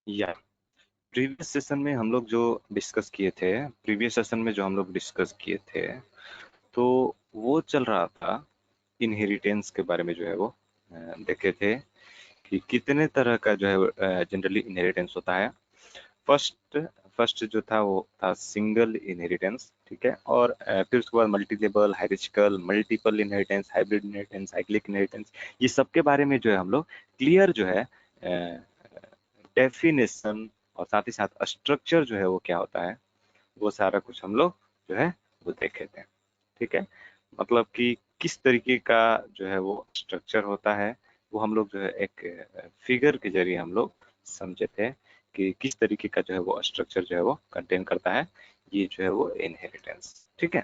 या previous session में हम लोग जो डिस्कस किए थे, प्रीवियस सेशन में जो हम लोग डिस्कस किए थे, तो वो चल रहा था इनहेरिटेंस के बारे में। जो है वो देखे थे कि कितने तरह का जो है जनरली इनहेरिटेंस होता है। फर्स्ट फर्स्ट जो था वो था सिंगल इनहेरिटेंस, ठीक है। और फिर उसके बाद multi level, hierarchical, multiple inheritance, hybrid inheritance, cyclic inheritance, ये सब के बारे में जो है हम लोग क्लियर जो है डेफिनेशन और साथ ही साथ स्ट्रक्चर जो है वो क्या होता है, वो सारा कुछ हम लोग जो है वो देखे थे, ठीक है। मतलब कि किस तरीके का जो है वो स्ट्रक्चर होता है, वो हम लोग जो है एक फिगर के जरिए हम लोग समझे थे कि किस तरीके का जो है वो स्ट्रक्चर जो है वो कंटेन करता है ये जो है वो इनहेरिटेंस, ठीक है।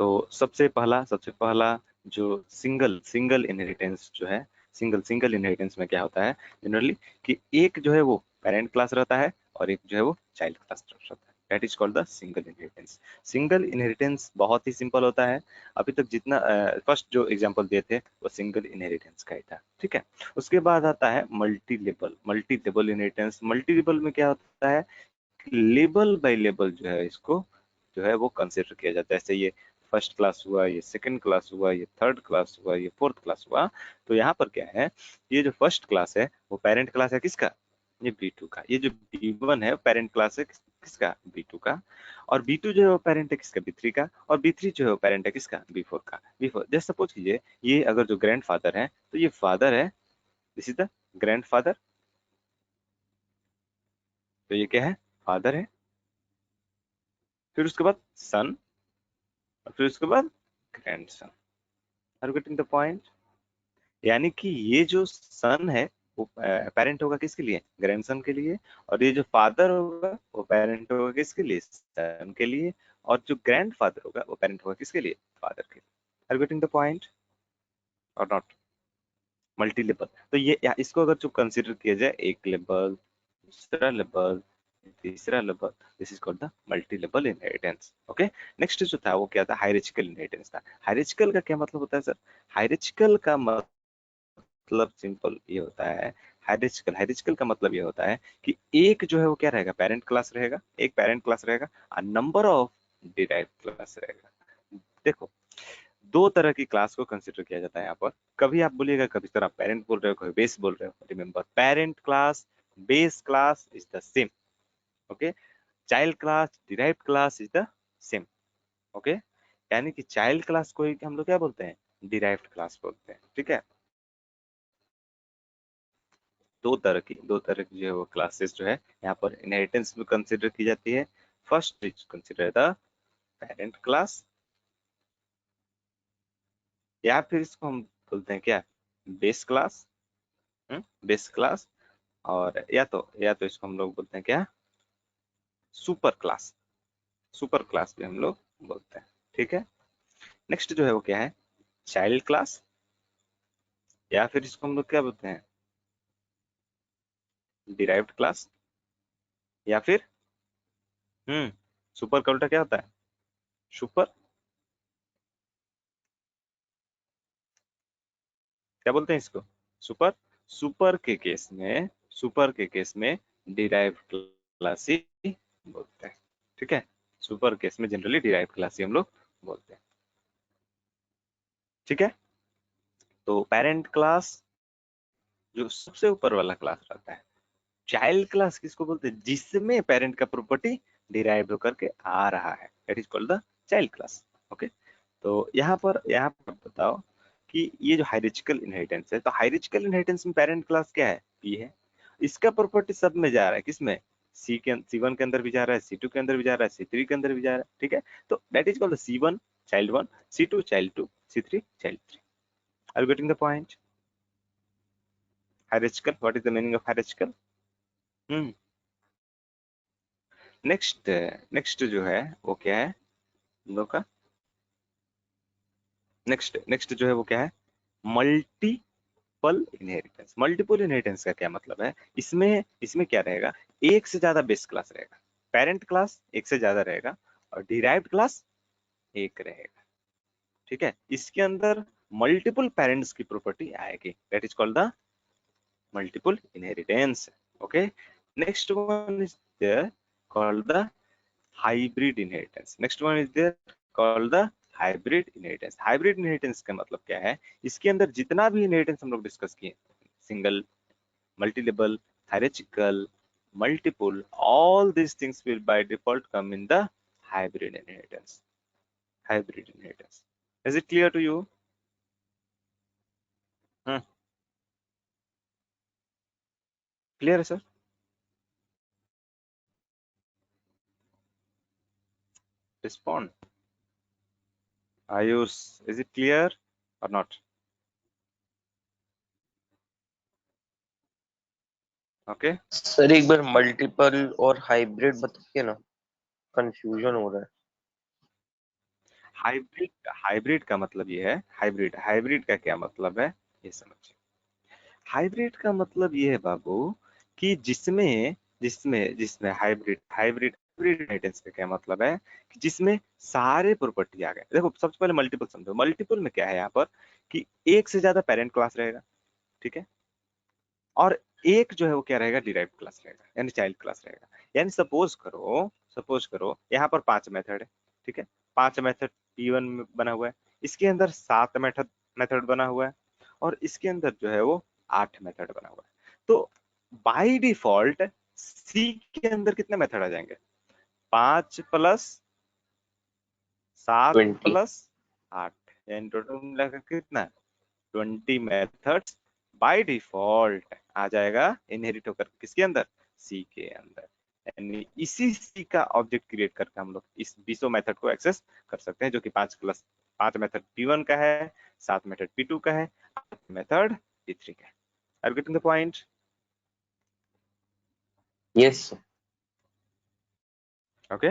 तो सबसे पहला जो सिंगल सिंगल इनहेरिटेंस जो है, सिंगल सिंगल इनहेरिटेंस में क्या होता है जनरली कि एक जो है वो पेरेंट क्लास रहता है और एक जो है वो चाइल्ड क्लास रहता है। That is called the single inheritance. Single inheritance बहुत ही सिंपल होता है। अभी तक जितना फर्स्ट जो एग्जांपल दिए थे वो सिंगल इनहेरिटेंस का ही था, ठीक है। उसके बाद आता है multi level. Multi level inheritance, multi level में क्या होता है, लेबल बाय लेबल जो है इसको जो है वो कंसिडर किया जाता है। जैसे ये फर्स्ट क्लास हुआ, ये सेकंड क्लास हुआ, ये थर्ड क्लास हुआ, ये फोर्थ क्लास हुआ। तो यहाँ पर क्या है, ये जो फर्स्ट क्लास है वो पेरेंट क्लास है किसका, ये B2 का। ये जो B1 है पेरेंट क्लास है किसका, B2 का। और B2 जो है वो पेरेंट है किसका, B3 का। और B3 जो है वो पेरेंट है किसका, B4 का। B4 जैसे सपोज कीजिए ये अगर जो ग्रैंड फादर है तो ये फादर है, this is the grand father. तो ये क्या है, फादर है। फिर उसके बाद सन, और फिर उसके बाद grandson. Are getting the point. यानी कि ये जो सन है वो पेरेंट होगा किसके लिए, ग्रैंडसन के लिए। और ये जो फादर होगा वो पेरेंट होगा किसके लिए, सन के लिए। और जो ग्रैंड फादर होगा वो पेरेंट होगा किसके लिए, फादर के लिए। आर गेटिंग द पॉइंट और नॉट। मल्टी लेवल, तो ये इसको अगर जो कंसिडर किया जाए एक लेवल, दूसरा लेवल, तीसरा level, this is called the multi level inheritance. Okay. Next जो था वो क्या था, हायरार्चिकल इनहेरिटेंस था। हायरार्चिकल का क्या मतलब होता है सर, हायरार्चिकल का मतलब सिंपल ये होता है, हायरार्चिकल हायरार्चिकल का मतलब ये होता है कि एक जो है वो क्या रहेगा, पेरेंट क्लास रहेगा, एक पेरेंट क्लास रहेगा और नंबर ऑफ डिराइव्ड क्लास रहेगा। देखो, दो तरह की क्लास को कंसिडर किया जाता है यहाँ पर। कभी आप बोलिएगा, कभी सर आप पेरेंट बोल रहे हो, कभी बेस बोल रहे हो। Remember, parent class base class is the same. Okay. Child class derived class is the same. Okay. यानी कि चाइल्ड क्लास को ही हम लोग क्या बोलते हैं, डिराइव्ड क्लास बोलते हैं, ठीक है। दो तरह की जो है वो क्लासेस जो है यहाँ पर इनहेरिटेंस में कंसिडर की जाती है। First is consider the parent class, या फिर इसको हम बोलते हैं क्या, बेस क्लास। Base class. और या तो इसको हम लोग बोलते हैं क्या, सुपर क्लास। सुपर क्लास भी हम लोग बोलते हैं, ठीक है। नेक्स्ट जो है वो क्या है, चाइल्ड क्लास, या फिर इसको हम लोग क्या बोलते हैं, डिराइव्ड क्लास। या फिर सुपर का उल्टा क्या होता है, सुपर, क्या बोलते हैं इसको, सुपर। सुपर के केस में, सुपर के केस में डिराइव्ड क्लास ही बोलते हैं, ठीक है। सुपर केस में जनरली डिराइव्ड क्लास ही हम लोग बोलते हैं, ठीक है। तो पेरेंट क्लास जो सबसे ऊपर वाला क्लास रहता है। चाइल्ड क्लास किसको बोलते हैं, जिसमें पेरेंट का प्रॉपर्टी डिराइव होकर के आ रहा है, that is called the child class. Okay. तो यहाँ पर बताओ कि ये जो हायरार्चिकल इनहेरिटेंस है, तो हायरार्चिकल इनहेरिटेंस में पेरेंट क्लास क्या है, पी है। इसका प्रॉपर्टी सब में जा रहा है, किसमें, C1 के अंदर भी जा रहा है, C2 के अंदर भी जा रहा है, C3 के अंदर भी जा रहा है, ठीक है। तो that is called C1 child 1, C2 child 2, C3 child 3। Are you getting the point. Hierarchical, what is the meaning of hierarchical. Hmm. Next next जो है वो क्या है हम लोग का, नेक्स्ट नेक्स्ट जो है वो क्या है, मल्टीपल इनहेरिटेंस। मल्टीपल इनहेरिटेंस का क्या मतलब है, इसमें इसमें क्या रहेगा, एक से ज्यादा बेस क्लास रहेगा, पेरेंट क्लास एक से ज्यादा रहेगा और डिराइव्ड क्लास एक रहेगा, ठीक है। इसके अंदर मल्टीपल पेरेंट्स की प्रॉपर्टी आएगी, that is called the multiple inheritance. Okay, next one is there called the hybrid inheritance. Next one is there called the hybrid inheritance. hybrid inheritance का मतलब क्या है? इसके अंदर जितना भी inheritance हम लोग डिस्कस किए, single, multi-level, hierarchical, multiple, all these things will by default come in the hybrid inheritance. Hybrid inheritance. Is it clear to you? Clear, sir? Respond. Ayush, is it clear or not? Okay. Sir एक बार multiple और hybrid बताइए ना, confusion हो रहा है। Hybrid का मतलब ये है, हाइब्रिड का क्या मतलब है ये समझिए। हाइब्रिड का मतलब ये है बाबू कि जिसमें जिसमें जिसमें हाइब्रिड इनहेरिटेंस का क्या मतलब है कि जिसमें सारे प्रॉपर्टी आ गए। देखो सबसे पहले मल्टीपल समझो। मल्टीपल में क्या है यहाँ पर कि एक से ज्यादा पेरेंट क्लास रहेगा, ठीक है, और एक जो है वो क्या रहेगा, डिराइव्ड क्लास रहेगा, यानी चाइल्ड क्लास रहेगा। यानी सपोज करो यहाँ पर 5 मेथड है, ठीक है, 5 मेथड P1 में बना हुआ है, इसके अंदर 7 मेथड मेथड बना हुआ है, और इसके अंदर जो है वो 8 मेथड बना हुआ है। तो बाय डिफॉल्ट सी के अंदर कितने मेथड आ जाएंगे? 5 प्लस 7 20। प्लस 8, यानी टोटल मिलाकर कितना? 20 मेथड्स बाय डिफॉल्ट आ जाएगा इनहेरिट होकर किसके अंदर? सी के अंदर। यानी इसी सी का ऑब्जेक्ट क्रिएट करके हम लोग इस 20 मेथड को एक्सेस कर सकते हैं, जो कि 5 मेथड P1 का है, 7 मेथड P2 का है, 8 मेथड P3 का है। Are getting the point? Yes. Okay.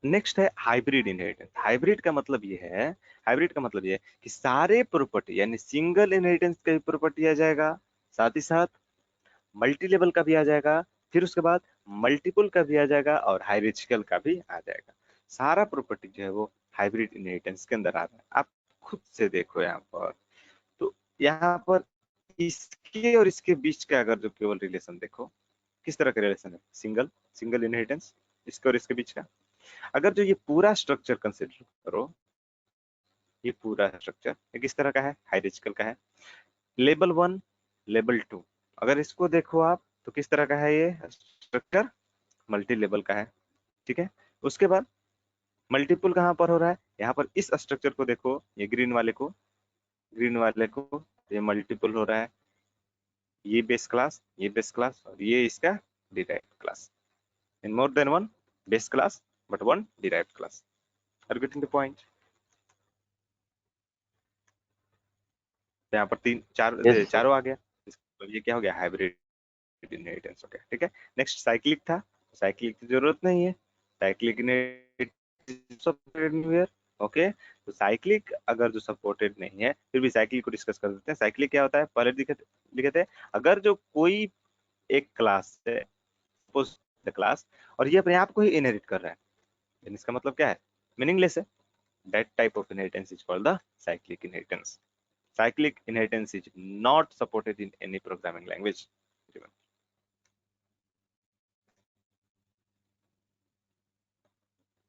Next है हाइब्रिड इनहेरिटेंस। हाइब्रिड का मतलब ये है कि सारे प्रॉपर्टी यानी सिंगल इनहेरिटेंस का भी प्रॉपर्टी आ जाएगा, साथ ही साथ मल्टी लेवल का भी आ जाएगा, फिर उसके बाद मल्टीपल का भी आ जाएगा, और हायरार्चिकल का भी आ जाएगा। सारा प्रॉपर्टी जो है वो हाइब्रिड इनहेरिटेंस के अंदर आ रहा है। आप खुद से देखो यहाँ पर, तो यहाँ पर इसके और इसके बीच का अगर जो केवल रिलेशन देखो, किस तरह का रिलेशन है? सिंगल सिंगल इनहेरिटेंस, इसके और इसके बीच का। अगर जो ये पूरा स्ट्रक्चर कंसिडर करो, ये पूरा स्ट्रक्चर ये किस तरह का है? हायरार्चिकल का है। लेवल 1, लेवल 2, अगर इसको देखो आप तो किस तरह का है? ये स्ट्रक्चर मल्टी लेवल का है, ठीक है। उसके बाद मल्टीपल कहाँ पर हो रहा है? यहाँ पर इस स्ट्रक्चर को देखो, ये ग्रीन वाले को ये मल्टीपल हो रहा है, ये बेस क्लास और ये इसका derived class, in more than one base class but one derived class. Are getting the point? यहाँ पर यस सर। चारों आ गया। तो ये क्या हो गया? हाइब्रिड इनहेरिटेंस हो गया, ठीक है। नेक्स्ट साइक्लिक था, साइक्लिक की जरूरत नहीं है, साइक्लिक इनहेरिटेंस। ओके, तो साइक्लिक अगर जो सपोर्टेड नहीं है, फिर भी साइक्लिक को डिस्कस कर देते हैं। साइक्लिक क्या होता है पहले लिखे थे, अगर जो कोई एक क्लास है, सपोज द क्लास, और ये अपने आप को ही इनहेरिट कर रहा है, then इसका मतलब क्या है? मीनिंगलेस है। That type of inheritance is called the cyclic inheritance. Cyclic inheritance is not supported in any programming language.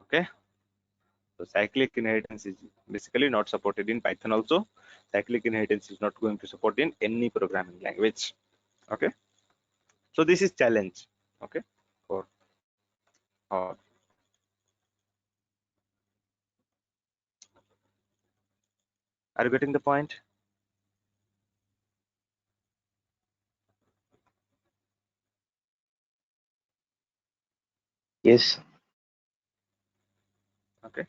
Okay, so cyclic inheritance is basically not supported in Python also. Cyclic inheritance is not going to support in any programming language. Okay, so this is challenge. Okay, for all. Are you getting the point? Yes. Okay.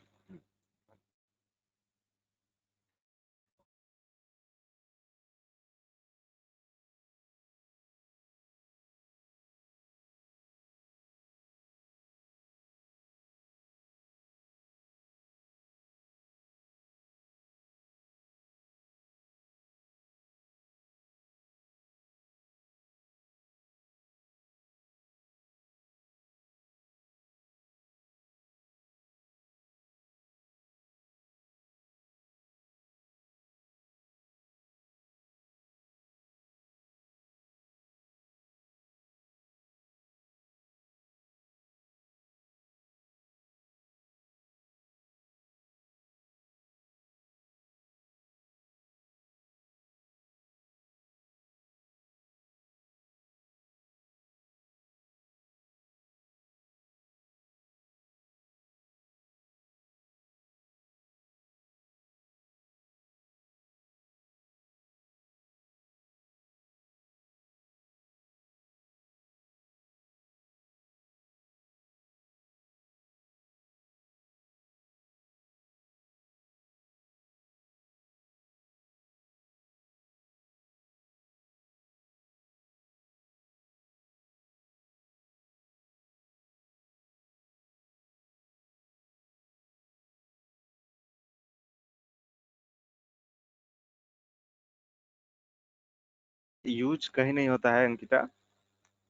Use कहीं नहीं होता है Ankita.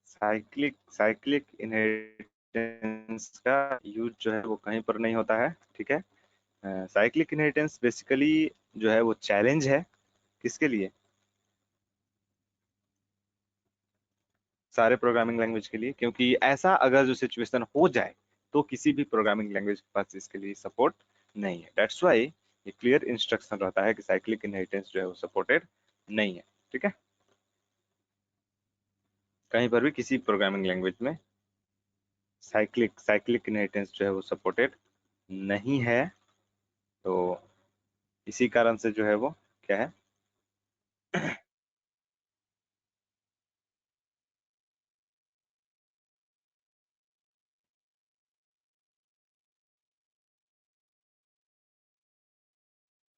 Cyclic inheritance का use जो है वो कहीं पर नहीं होता है, ठीक है। साइक्लिक इनहेरिटेंस बेसिकली जो है वो चैलेंज है, किसके लिए? सारे प्रोग्रामिंग लैंग्वेज के लिए, क्योंकि ऐसा अगर जो सिचुएशन हो जाए तो किसी भी प्रोग्रामिंग लैंग्वेज के पास इसके लिए सपोर्ट नहीं है। दैट्स वाई ये क्लियर इंस्ट्रक्शन रहता है कि साइक्लिक इनहेरिटेंस जो है वो सपोर्टेड नहीं है, ठीक है। कहीं पर भी किसी प्रोग्रामिंग लैंग्वेज में साइक्लिक इनहेरिटेंस जो है वो सपोर्टेड नहीं है। तो इसी कारण से जो है वो क्या है,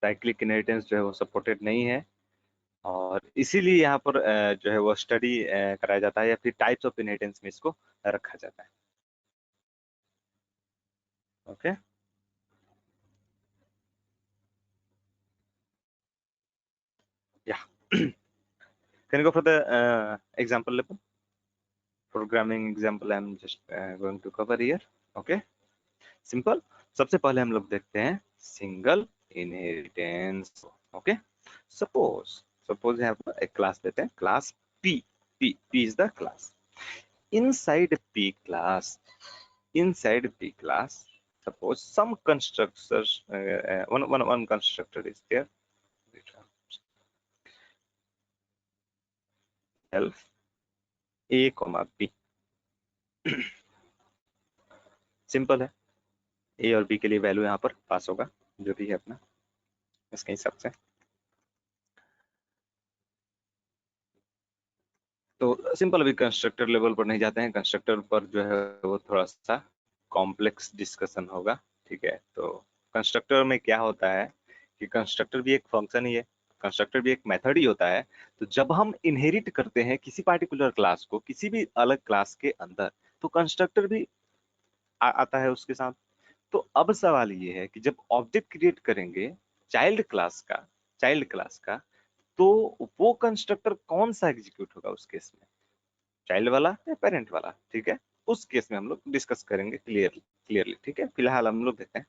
साइक्लिक इनहेरिटेंस जो है वो सपोर्टेड नहीं है। और इसीलिए यहाँ पर जो है वो स्टडी कराया जाता है, या फिर टाइप्स ऑफ इनहेरिटेंस में इसको रखा जाता है। ओके, या can you go for the example level programming example I'm just going to cover here. Okay, simple। सबसे पहले हम लोग देखते हैं सिंगल इनहेरिटेंस। ओके, सपोज यहाँ पर एक क्लास लेते हैं, class P is the class। inside P class suppose some constructors one constructor is there, self a comma b। Simple है, ए और बी के लिए वैल्यू यहाँ पर पास होगा जो भी है अपना इसके हिसाब से। तो सिंपल, अभी कंस्ट्रक्टर लेवल पर नहीं जाते हैं, कंस्ट्रक्टर पर जो है वो थोड़ा सा कॉम्प्लेक्स डिस्कशन होगा, ठीक है। तो कंस्ट्रक्टर में क्या होता है कि कंस्ट्रक्टर भी एक फंक्शन ही है, कंस्ट्रक्टर भी एक मेथड ही होता है। तो जब हम इनहेरिट करते हैं किसी पार्टिकुलर क्लास को किसी भी अलग क्लास के अंदर, तो कंस्ट्रक्टर भी आता है उसके साथ। तो अब सवाल ये है कि जब ऑब्जेक्ट क्रिएट करेंगे चाइल्ड क्लास का तो वो कंस्ट्रक्टर कौन सा एग्जीक्यूट होगा उस केस में, चाइल्ड वाला या पेरेंट वाला, ठीक है। उस केस में हम लोग डिस्कस करेंगे क्लियरली, ठीक है। फिलहाल हम लोग देखते हैं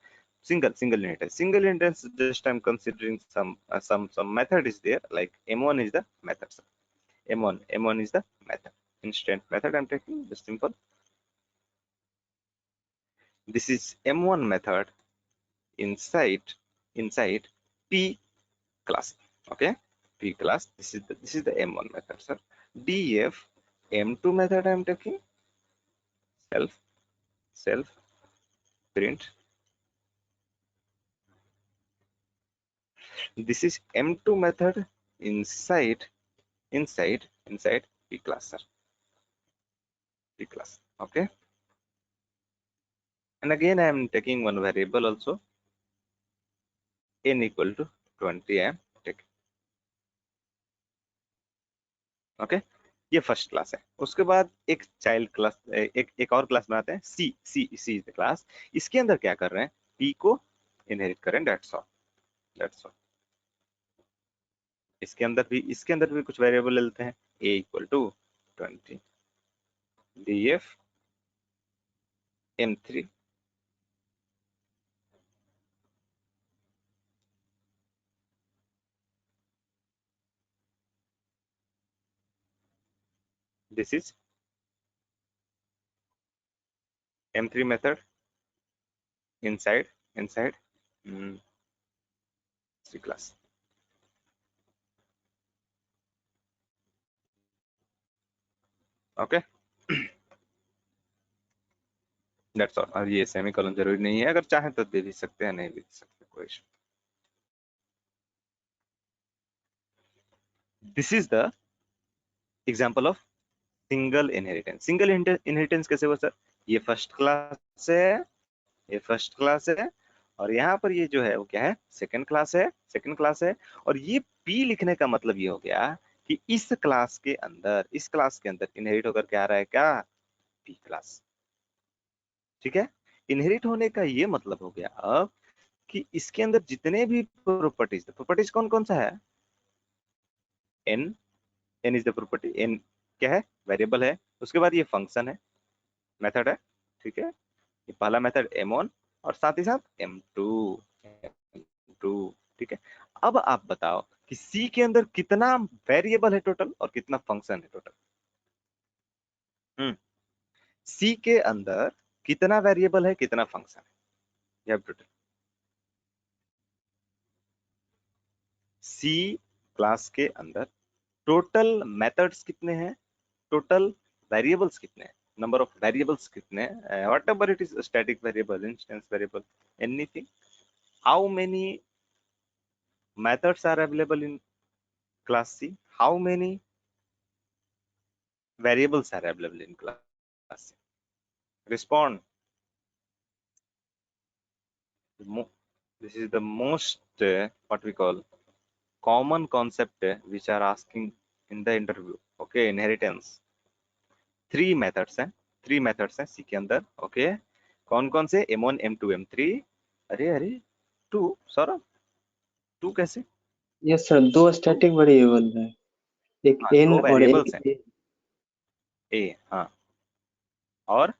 single inheritance. Single inheritance just I am considering some method is there, like m1 is the method, sir। m1 is the method, instant method I'm taking, just simple। this is m1 method inside p class। Okay, p class, this is the m1 method, sir। df m2 method I'm taking, self print, this is m2 method inside p class, sir, p class। Okay, and again I am taking one variable also, n equal to 20 I am taking। Okay, ये first class है। उसके बाद एक child class, एक और class बनाते हैं, सी is the class. इसके अंदर क्या कर रहे हैं, पी को इनहेरिट करें, दैट्स ऑल। इसके अंदर भी कुछ वेरिएबल लेते हैं, A equal to 20, D F m3 this is m3 method inside C class। Okay, that's all. और ये सेमीकोलन जरूरी नहीं है, अगर चाहे तो दे भी सकते हैं, नहीं भी दे सकते, कोई issue. This is the example of single inheritance कैसे हुआ सर? ये फर्स्ट क्लास है और यहाँ पर ये जो है वो क्या है, सेकंड क्लास है। और ये पी लिखने का मतलब ये हो गया कि इस क्लास के अंदर इनहेरिट होकर क्या आ रहा है, क्या, पी क्लास, ठीक है। इनहेरिट होने का ये मतलब हो गया अब कि इसके अंदर जितने भी प्रॉपर्टीज कौन कौन सा है, an n is the property, n क्या है, वेरिएबल है। उसके बाद ये फंक्शन है, मेथड है, ठीक है। ये पहला मेथड m1 और साथ ही साथ m2, ठीक है। अब आप बताओ कि C के अंदर कितना वेरिएबल है टोटल और कितना फंक्शन है टोटल। C के अंदर कितना वेरिएबल है, कितना फंक्शन है, टोटल। C क्लास के अंदर टोटल मेथड्स कितने हैं, टोटल वेरिएबल्स कितने हैं, नंबर ऑफ वेरिएबल्स कितने हैं, what ever it is, static variable, instance variable, anything, how many methods are available in class C, how many variables are available in class C, respond. This is the most what we call common concept which are asking in the interview, okay। inheritance, three methods हैं सी के अंदर, okay. कौन कौन से, m1 m2 m3, अरे अरे to, Saurabh to कैसे, yes sir, दो स्टैटिक वेरिएबल है, एक हाँ एन दो और एक वेरिएबल्स हैं, ए, हाँ, और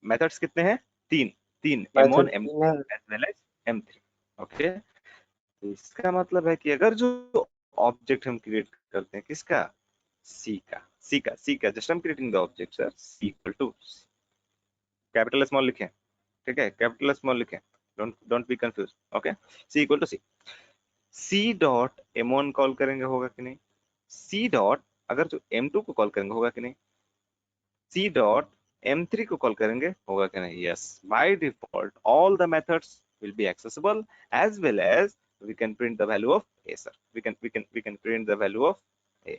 मेथड्स कितने हैं, तीन, तीन m1 method m2 as well as m3, okay. इसका मतलब है कि अगर जो ऑब्जेक्ट हम क्रिएट करते हैं किसका, सी का जस्ट हम creating the object sir, C equal to, capital small लिखें, ठीक है, कैपिटल स्मॉल लिखें, don't don't be confuse, okay. C equal to C dot m1 call करेंगे होगा कि नहीं, सी डॉट अगर जो m2 को कॉल करेंगे होगा कि नहीं, सी डॉट m3 को कॉल करेंगे होगा कि नहीं, yes. By default all the methods will be accessible as well as we can print the value of a, sir. We can print the value of a,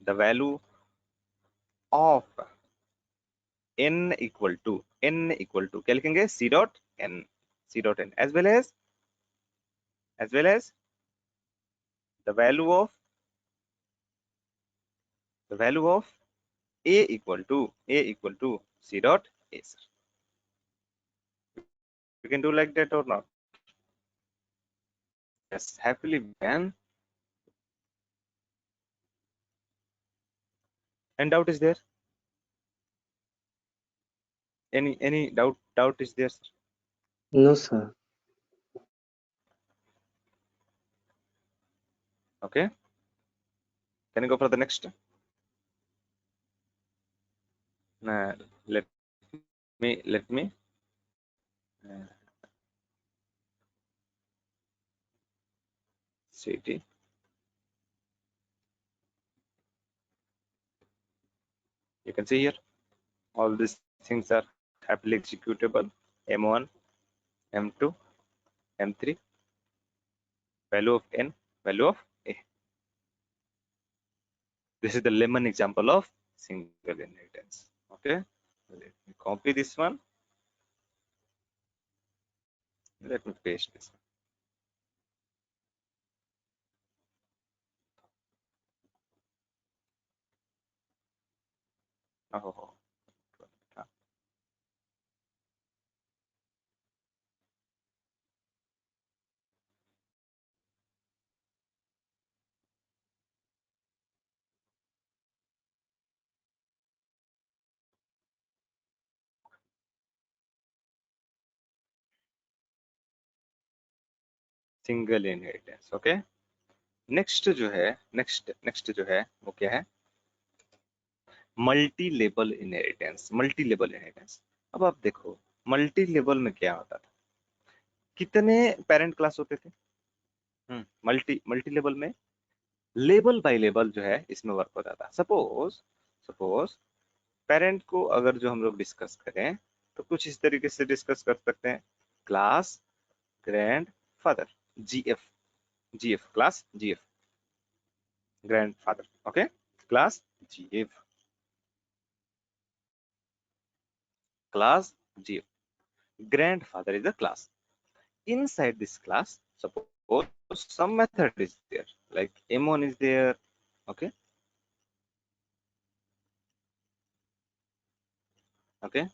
the value of n equal to क्या लिखेंगे, c dot n as well as the value of a equal to c dot a, sir. You can do like that or not, yes, happily we can. And doubt is there, any doubt is there, sir? No sir. Okay, can you go for the next? Let me city, you can see here all these things are happily executable, m1 m2 m3, value of n, value of a. This is the lemon example of single inheritance, okay. Let me copy this one, let me paste this one. Oh, single inheritance, okay. Next जो है वो क्या है, multi level inheritance. अब आप देखो multi level में क्या होता था, कितने पेरेंट क्लास होते थे, मल्टी लेवल में लेबल बाय लेबल जो है इसमें वर्क होता था। सपोज पेरेंट को अगर जो हम लोग डिस्कस करें तो कुछ इस तरीके से डिस्कस कर सकते हैं, class grand father, GF class, GF grand father, okay, class GF, class G. Grandfather is a class. Inside this class, suppose some method is there, like M1 is there, okay, okay,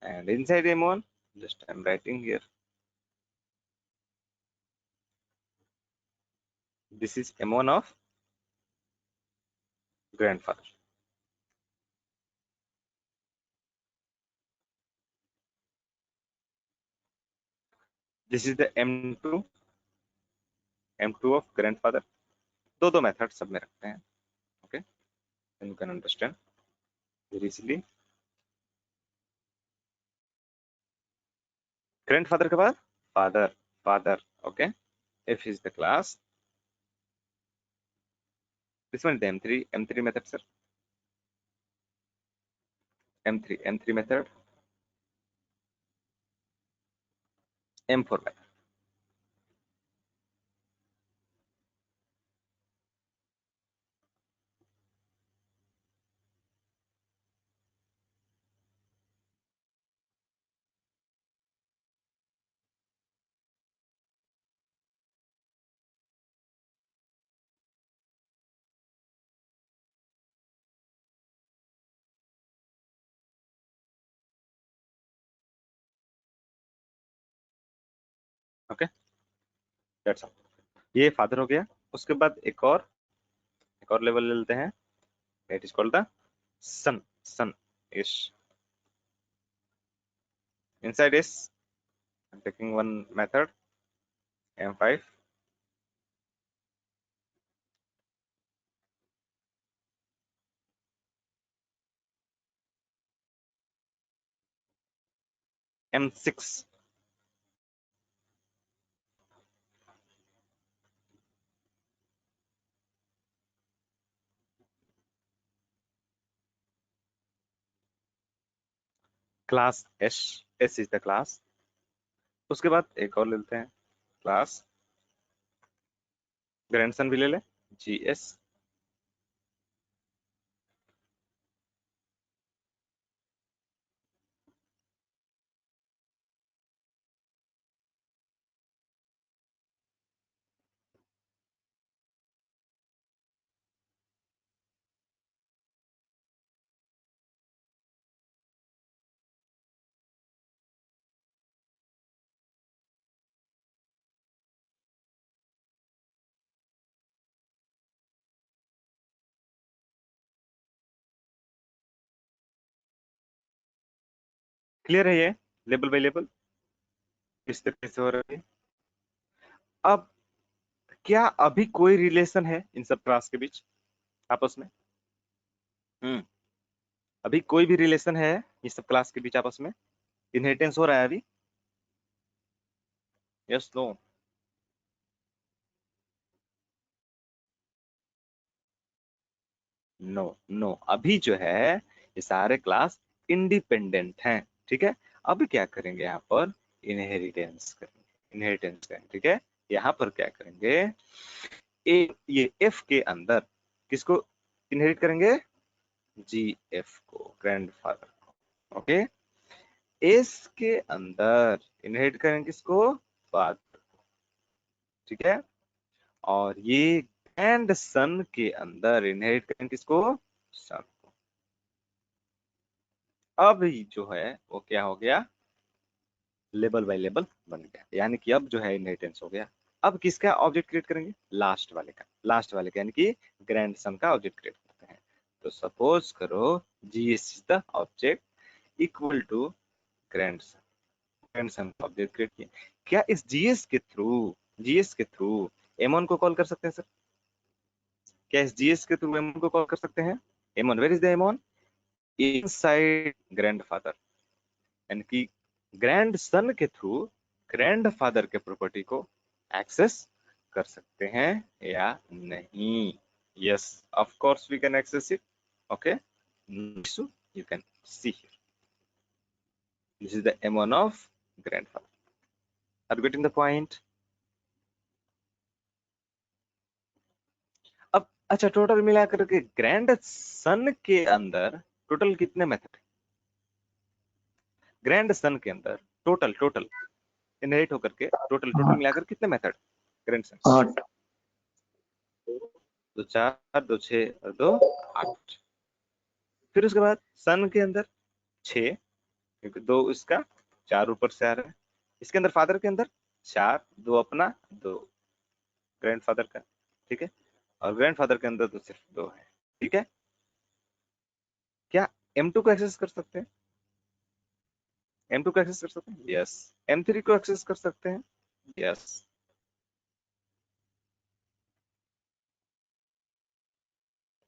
and inside M1, just I'm writing here, this is M1 of grandfather. This is the M2 of grandfather. दो method सब में रखते हैं. Okay, you can understand very easily. Grandfather के बाद father. Father. Okay, if is the class, this one is the M3 method, sir. M3 method. M4 method. Okay, that's all. ये father हो गया. उसके बाद एक और लेवल ले लेते हैं. It is called the son. Son is inside is I'm taking one method, M5. M6. क्लास S. S is the class. उसके बाद एक और ले लेते हैं क्लास ग्रैंडसन भी ले ले, GS. क्लियर है ये लेबल बाय लेबल किस तरीके से हो रहा है. अब क्या अभी कोई रिलेशन है इन सब क्लास के बीच आपस में? अभी कोई भी रिलेशन है ये सब क्लास के बीच आपस में? इनहेरिटेंस हो रहा है अभी? Yes, no? No, no. अभी जो है ये सारे क्लास इंडिपेंडेंट हैं. ठीक है, अभी क्या करेंगे यहाँ पर? इनहेरिटेंस करेंगे. ठीक है, यहाँ पर क्या करेंगे? ये F के अंदर किसको इनहेरिट करेंगे? GF को, ग्रैंडफादर को. ओके, S के अंदर इनहेरिट करेंगे किसको? फादर. ठीक है, और ये ग्रैंड सन के अंदर इनहेरिट करेंगे किसको? सन को. अब जो है वो क्या हो गया? लेबल बाय लेबल बन गया. यानी कि अब जो है इनहेरिटेंस हो गया. अब किसका ऑब्जेक्ट क्रिएट करेंगे? लास्ट वाले का यानी कि ग्रैंड सन का ऑब्जेक्ट क्रिएट करते हैं. तो सपोज करो GS is the object equal to grandson का ऑब्जेक्ट क्रिएट किया. क्या इस GS के थ्रू M1 को कॉल कर सकते हैं सर? क्या इस GS के थ्रू M1 को कॉल कर सकते हैं? M1, where is the M1? Inside grandfather. यानी कि ग्रैंड सन के थ्रू ग्रैंडफादर के प्रॉपर्टी को एक्सेस कर सकते हैं या नहीं? Yes, of course we can access it. Okay, you can see here this is the M1 of grandfather. Are you getting the point? अब अच्छा, टोटल मिलाकर के ग्रैंड सन के अंदर टोटल कितने मेथड है? ग्रैंड सन के अंदर टोटल इनहेरिट होकर के टोटल मिलाकर कितने मेथड? Grand son 8. 2 4 2 6 और 2 8. फिर उसके बाद सन के अंदर 6, क्योंकि 2 इसका 4 ऊपर से आ रहा है. इसके अंदर फादर के अंदर 4, 2 अपना 2 ग्रैंडफादर का. ठीक है, और ग्रैंडफादर के अंदर तो सिर्फ 2 है। ठीक है, क्या M2 को एक्सेस कर सकते हैं? M2 को एक्सेस कर सकते हैं, यस। M3 को एक्सेस कर सकते हैं, यस।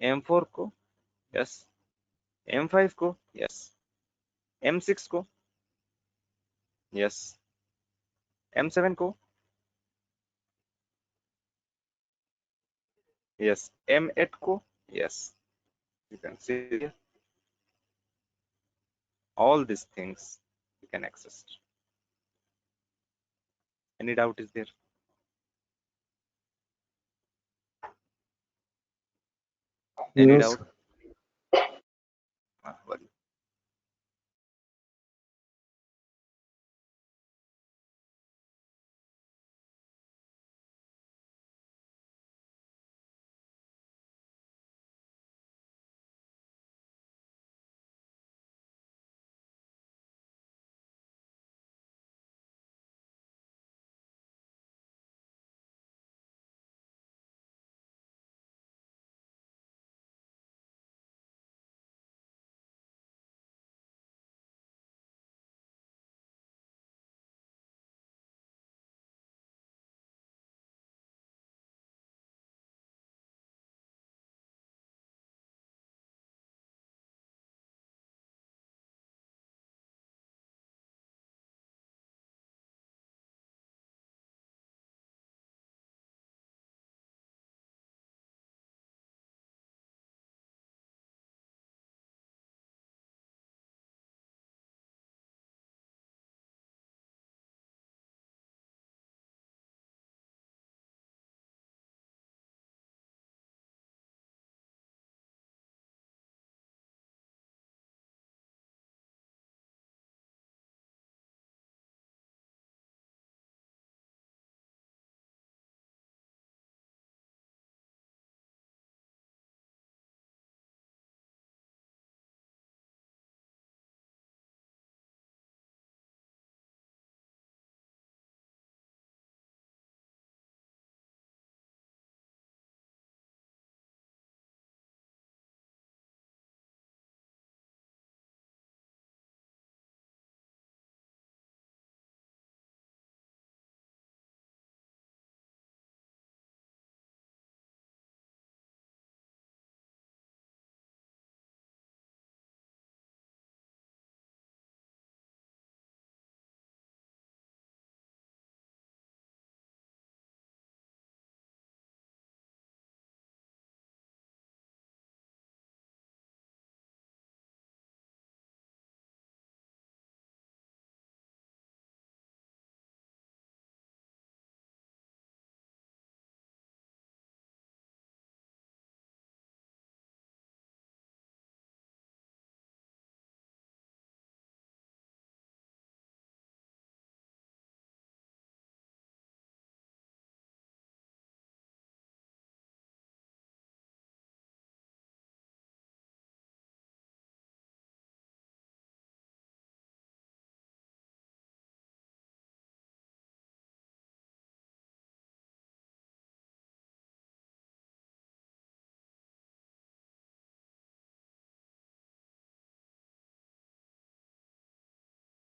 M4 को, यस। M5 को, यस। M6 को, यस। M7 को, यस। M8 को, yes. You can see here, all these things you can access. Any doubt is there? Any No, doubt? Well,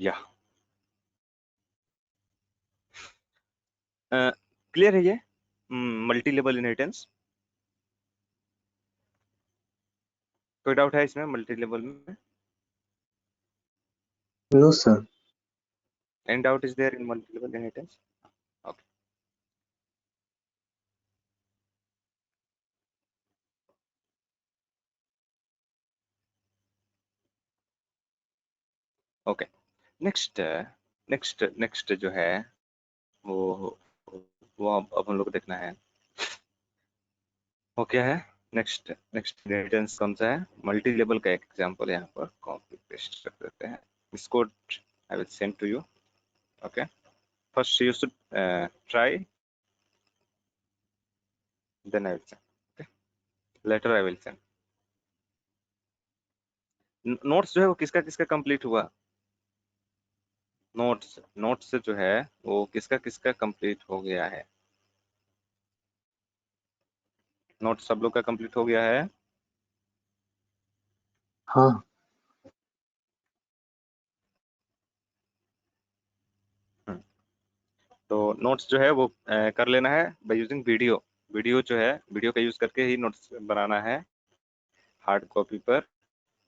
yeah. Clear है ये multi level inheritance? कोई doubt है इसमें multi level में? no, sir. Any doubt is there in multi level inheritance? Okay. Okay. Next जो है वो अब हम लोग देखना है वो क्या है। नेक्स्ट इनहेरिटेंस कौन सा है? मल्टी लेवल का एक एग्जांपल यहाँ पर कॉपी पेस्ट कर देते हैं। This code I will send to you. Okay, first you should try, then I will send. Okay, later I will send. Notes जो है वो किसका किसका कंप्लीट हुआ? नोट्स जो है वो किसका किसका कंप्लीट हो गया है? नोट सब लोग का कंप्लीट हो गया है? हाँ हम्म, तो नोट्स जो है वो कर लेना है बाय यूजिंग वीडियो। वीडियो जो है, वीडियो का यूज करके ही नोट्स बनाना है हार्ड कॉपी पर,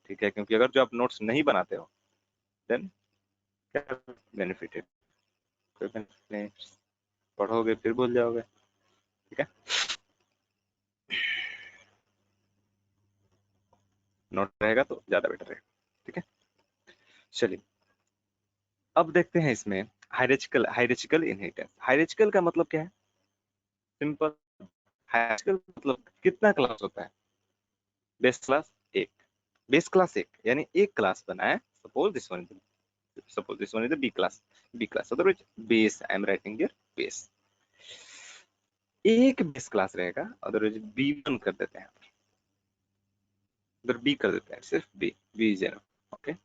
ठीक है? क्योंकि अगर जो आप नोट्स नहीं बनाते हो देन क्या बेनिफिट है? कोई बेनिफिट नहीं, पढ़ोगे फिर भूल जाओगे, ठीक है? नोट रहेगा तो ज्यादा बेटर रहेगा, ठीक है? चलिए अब देखते हैं इसमें हायरार्चिकल हायरार्चिकल इनहेरिटेंस। हायरार्चिकल का मतलब क्या है? सिंपल, हायरार्चिकल मतलब कितना क्लास होता है? बेस क्लास एक, बेस क्लास एक यानी एक क्लास बनाए। Suppose this one is the b class otherwise base, I am writing here base. एक बेस क्लास रहेगा, अदरवाइज बी1 कर देते हैं, उधर बी कर देते हैं, सिर्फ बी इज एनफ, ओके?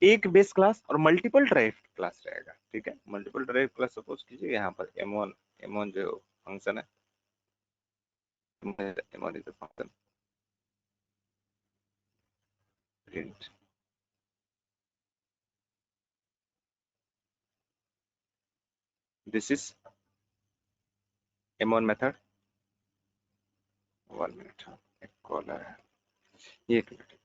एक बेस क्लास और मल्टीपल ड्राइव क्लास रहेगा, ठीक है? मल्टीपल ड्राइव क्लास सपोज कीजिए यहाँ पर m1 जो फंक्शन है, m1 is the function print. This is m1 method. 1 minute, एक कॉल है, एक मिनट।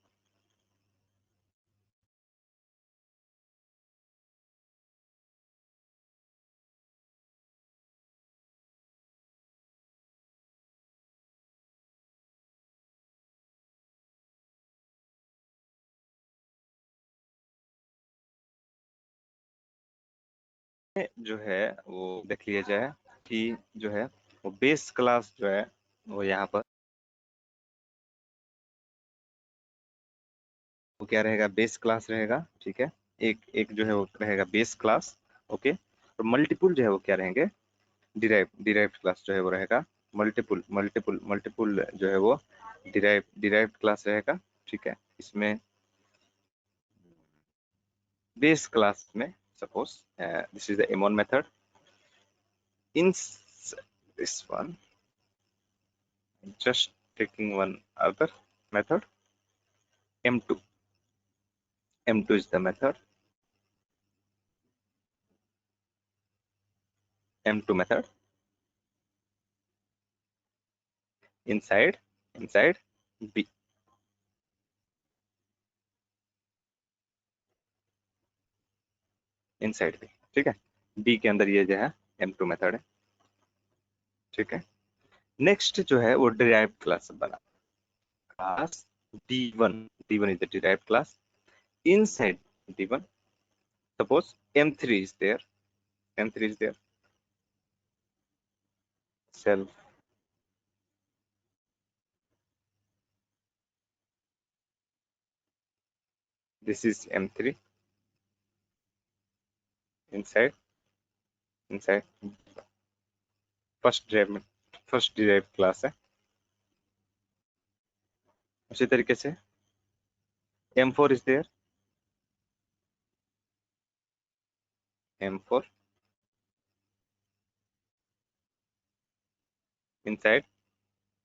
जो है वो देख लिया जाए कि जो है वो बेस क्लास जो है वो यहाँ पर वो क्या रहेगा? बेस क्लास रहेगा, ठीक है? एक एक जो है वो रहेगा बेस क्लास, ओके? और मल्टीपुल जो है वो क्या रहेंगे? डिराइव्ड क्लास जो है वो रहेगा मल्टीपुल जो है वो डिराइव्ड क्लास रहेगा, ठीक है? इसमें बेस क्लास में suppose this is the m1 method, in this one just taking one other method, m2 is the method, m2 method inside b, inside b, ठीक है? b के अंदर ये जो है m2 मेथड है, ठीक है? नेक्स्ट जो है वो डिराइव्ड क्लास बना, class d1 is the derived class inside d1, suppose m3 is there, self, this is m3 inside first derived class है। उसी तरीके से m4 is there, m4 inside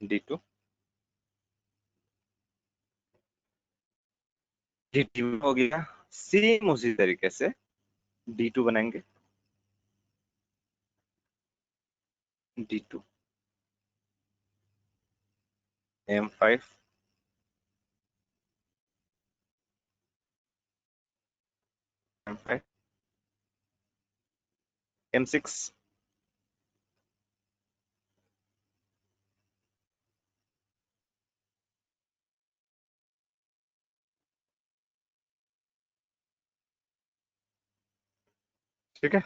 d2, d2 हो गया। सेम उसी तरीके से d2 बनाएंगे, d2 m5 m5 m6 ठीक है?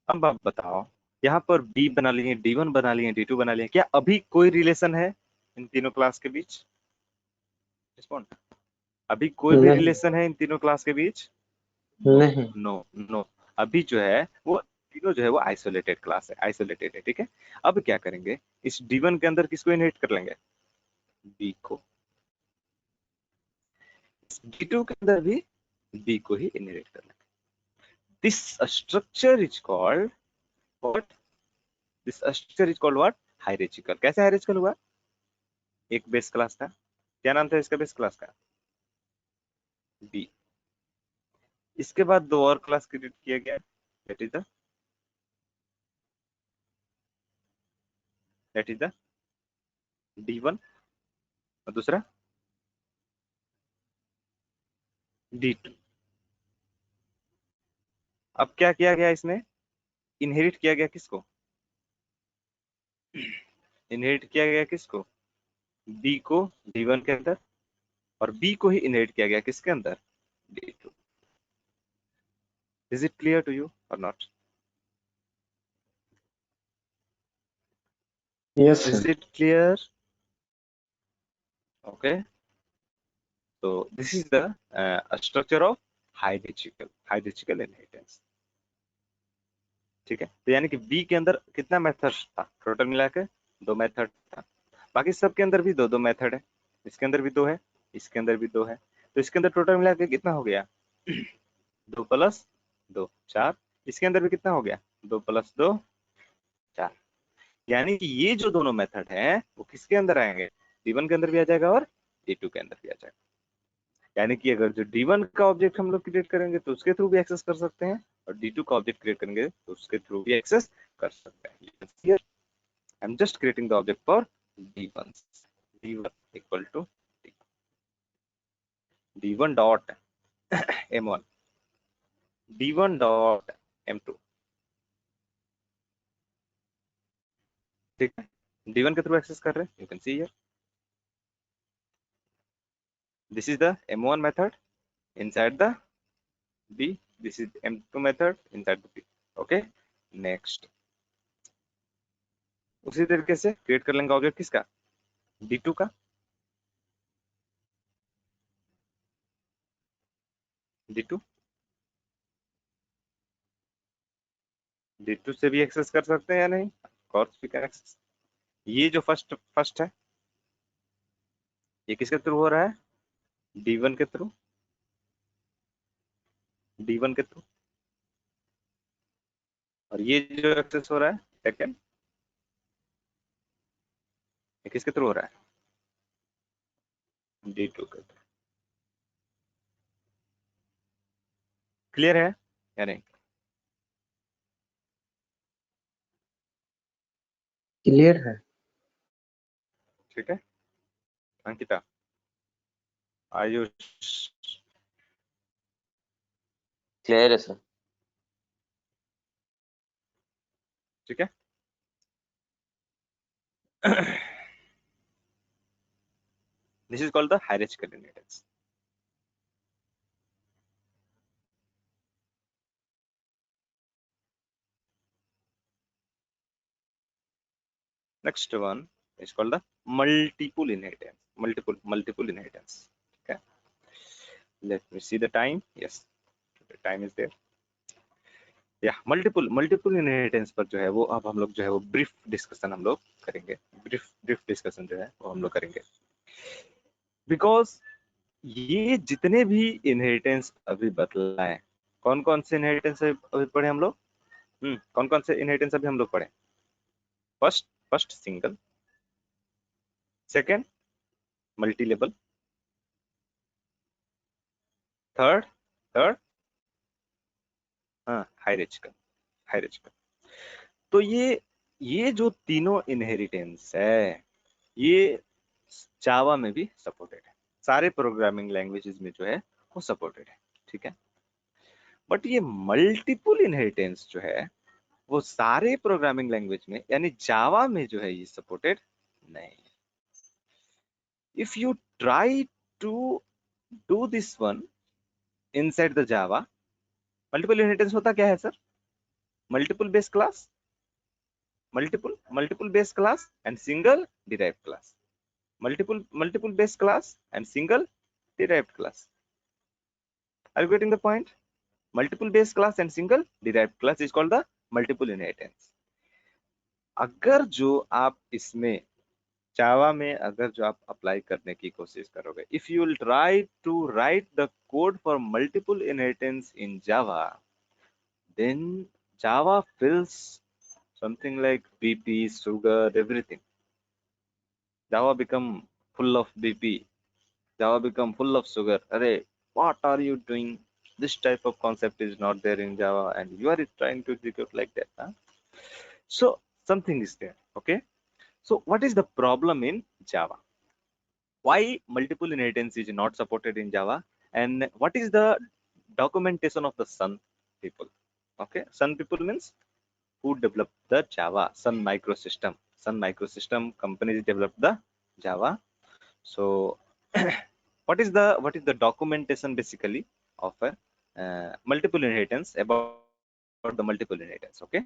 अब आप बताओ, यहाँ पर b बना लिए, d1 बना लिए, d2 बना लिए, क्या अभी कोई रिलेशन है इन तीनों क्लास के बीच? रिस्पॉन्ड। अभी कोई भी नहीं रिलेशन है इन तीनों क्लास के बीच? नहीं नो। अभी जो है वो तीनों जो है वो आइसोलेटेड क्लास है, आइसोलेटेड है, ठीक है? अब क्या करेंगे, इस d1 के अंदर किसको इनहेरिट कर लेंगे? b को। d2 के अंदर भी b को ही इनहेरिट कर लेंगे। This structure is called what? This structure is called what? Hierarchical. कैसे हायरार्चिकल हुआ? एक बेस क्लास था, क्या नाम था इसका बेस क्लास का? बी। इसके बाद दो और क्लास क्रिएट किया गया, दैट इज द D1 और दूसरा D2। अब क्या किया गया इसमें? इनहेरिट किया गया किसको? इनहेरिट किया गया किसको? बी को D1 के अंदर, और बी को ही इनहेरिट किया गया किसके अंदर? D2। Is it clear to you और not? Yes, is sir. It clear? Okay, so this is the structure of hierarchical inheritance। ठीक है, तो यानी कि बी के अंदर कितना मेथड था? टोटल मिला के 2 मेथड था। बाकी सब के अंदर भी दो दो मेथड है, इसके अंदर भी 2 है, इसके अंदर भी 2 है, तो इसके अंदर टोटल मिला के कितना हो गया? 2 + 2 4। इसके अंदर भी कितना हो गया? 2 + 2 4। यानी कि ये जो दोनों मेथड है वो किसके अंदर आएंगे? D1 के अंदर भी आ जाएगा और D2 के अंदर भी आ जाएगा। यानी कि अगर जो D1 का ऑब्जेक्ट हम लोग क्रिएट करेंगे तो उसके थ्रू भी एक्सेस कर सकते हैं, और D2 का ऑब्जेक्ट क्रिएट करेंगे तो उसके थ्रू भी एक्सेस कर सकते हैं। Here I am just creating the object for D1 equal to D1 dot M1, D1 dot M2। ठीक है, D1 के थ्रू एक्सेस कर रहे हैं, you can see here this is the M1 method inside the B, this is M2 method inside the B। okay, next उसी तरीके से create कर लेंगे ऑब्जेक्ट किसका? D2 का। D2 D2 से भी एक्सेस कर सकते हैं या नहीं? कोर्स भी कैन एक्सेस। ये जो फर्स्ट है ये किसके थ्रू हो रहा है? D1 के थ्रू, D1 के थ्रू। और ये जो एक्सेस हो रहा है सेकंड, ये किसके थ्रू हो रहा है? D2 के थ्रू। क्लियर है या नहीं? Clear है। ठीक है अंकिता, आयुष, क्लियर है सर। ठीक है। This is called the hierarchical inheritance. Next one is called the multiple inheritance। multiple inheritance। ठीक है, let me see the time। yes, the time is there। या मल्टीपल इनहेरिटेंस पर जो है वो अब हम लोग जो है वो ब्रीफ डिस्कशन हम लोग करेंगे। ब्रीफ डिस्कशन जो है वो हम लोग करेंगे, बिकॉज ये जितने भी इनहेरिटेंस अभी बतलाए, कौन कौन से इनहेरिटेंस अभी पढ़े हम लोग? कौन कौन से इनहेरिटेंस अभी हम लोग पढ़े? First single, second multi level, third hierarchical. तो ये जो तीनों इनहेरिटेंस है ये जावा में भी सपोर्टेड है, सारे प्रोग्रामिंग लैंग्वेजेस में जो है वो सपोर्टेड है। ठीक है, बट ये मल्टीपल इनहेरिटेंस जो है वो सारे प्रोग्रामिंग लैंग्वेज में यानी जावा में जो है ये सपोर्टेड नहीं है। If you try to do this one inside the Java, multiple inheritance होता क्या है sir? Multiple base class, multiple base class and single derived class, multiple base class and single derived class। Are you getting the point? Multiple base class and single derived class is called the multiple inheritance। अगर जो आप इसमें जावा में अगर जो आप apply करने की कोशिश करोगे, if you will try to write the code for multiple inheritance in Java, then Java feels something like BP, sugar, everything. Java become full of BP. Java become full of sugar. Array, what are you doing? This type of concept is not there in Java, and you are trying to execute like that. Huh? So something is there. Okay. So what is the problem in Java? Why multiple inheritance is not supported in Java? And what is the documentation of the Sun people? Okay, Sun people means who developed the Java, Sun Microsystem. Sun Microsystem companies developed the Java. So what is the documentation basically of a multiple inheritance, about the multiple inheritance? Okay.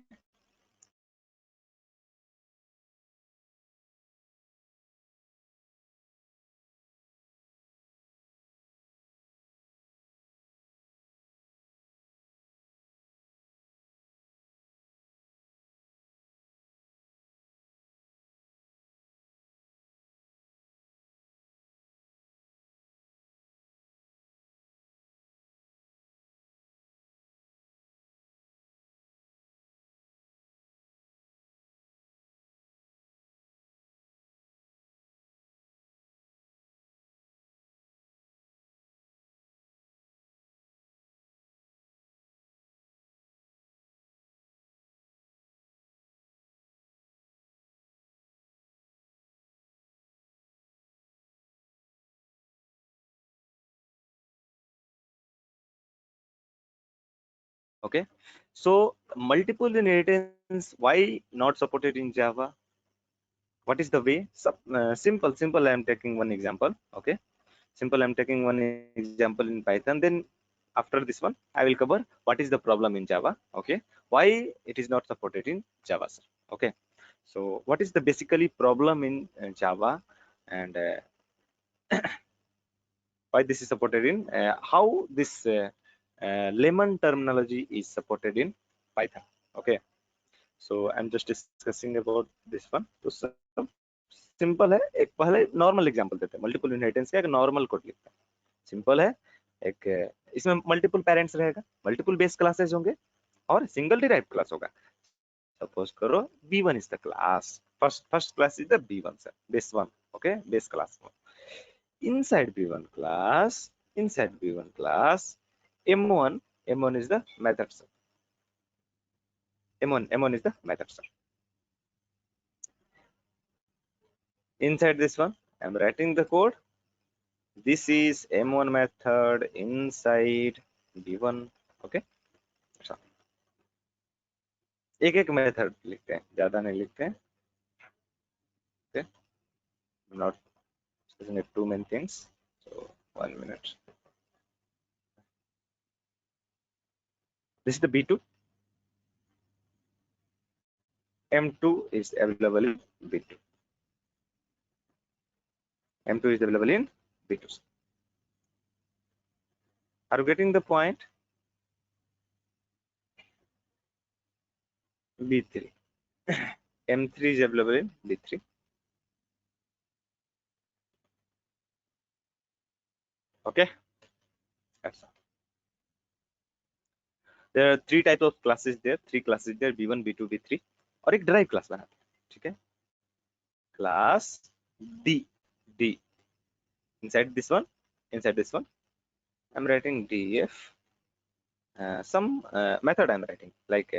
Okay. So multiple inheritance, why not supported in Java? What is the way? Simple. I am taking one example. Okay. Simple. I'm taking one example in Python. Then after this one, I will cover what is the problem in Java. Okay. Why it is not supported in Java, sir. Okay. So what is the basically problem in Java, and why this is supported in how this lemon terminology is supported in Python. Okay. So I'm just discussing about this one. तो सब simple है. एक पहले normal example देते हैं. Multiple inheritance का एक normal code लिखते हैं. सिंपल है. एक इसमें मल्टीपल पेरेंट्स रहेगा, मल्टीपल बेस क्लासेस होंगे और सिंगल डिराइव्ड क्लास होगा. सपोज करो B1 is the class. First class is the B1, sir. Base 1. Okay, base class 1. Inside B1 class, M1 is the method, sir. M1 is the method, sir. Inside this one, I'm writing the code. This is M1 method inside B1. Okay. अच्छा, एक एक method लिखते हैं, ज्यादा नहीं लिखते हैं. Okay. I'm not using too many things. So 1 minute. This is the B2. M2 is available in B2. M2 is available in B2. Are you getting the point? B3. M3 is available in B3. Okay. That's all. There are three types of classes there. Three classes there: B1, B2, B3. और एक drive class बनाते हैं. ठीक है. Class D. Inside this one, I'm writing def. Some method I'm writing, like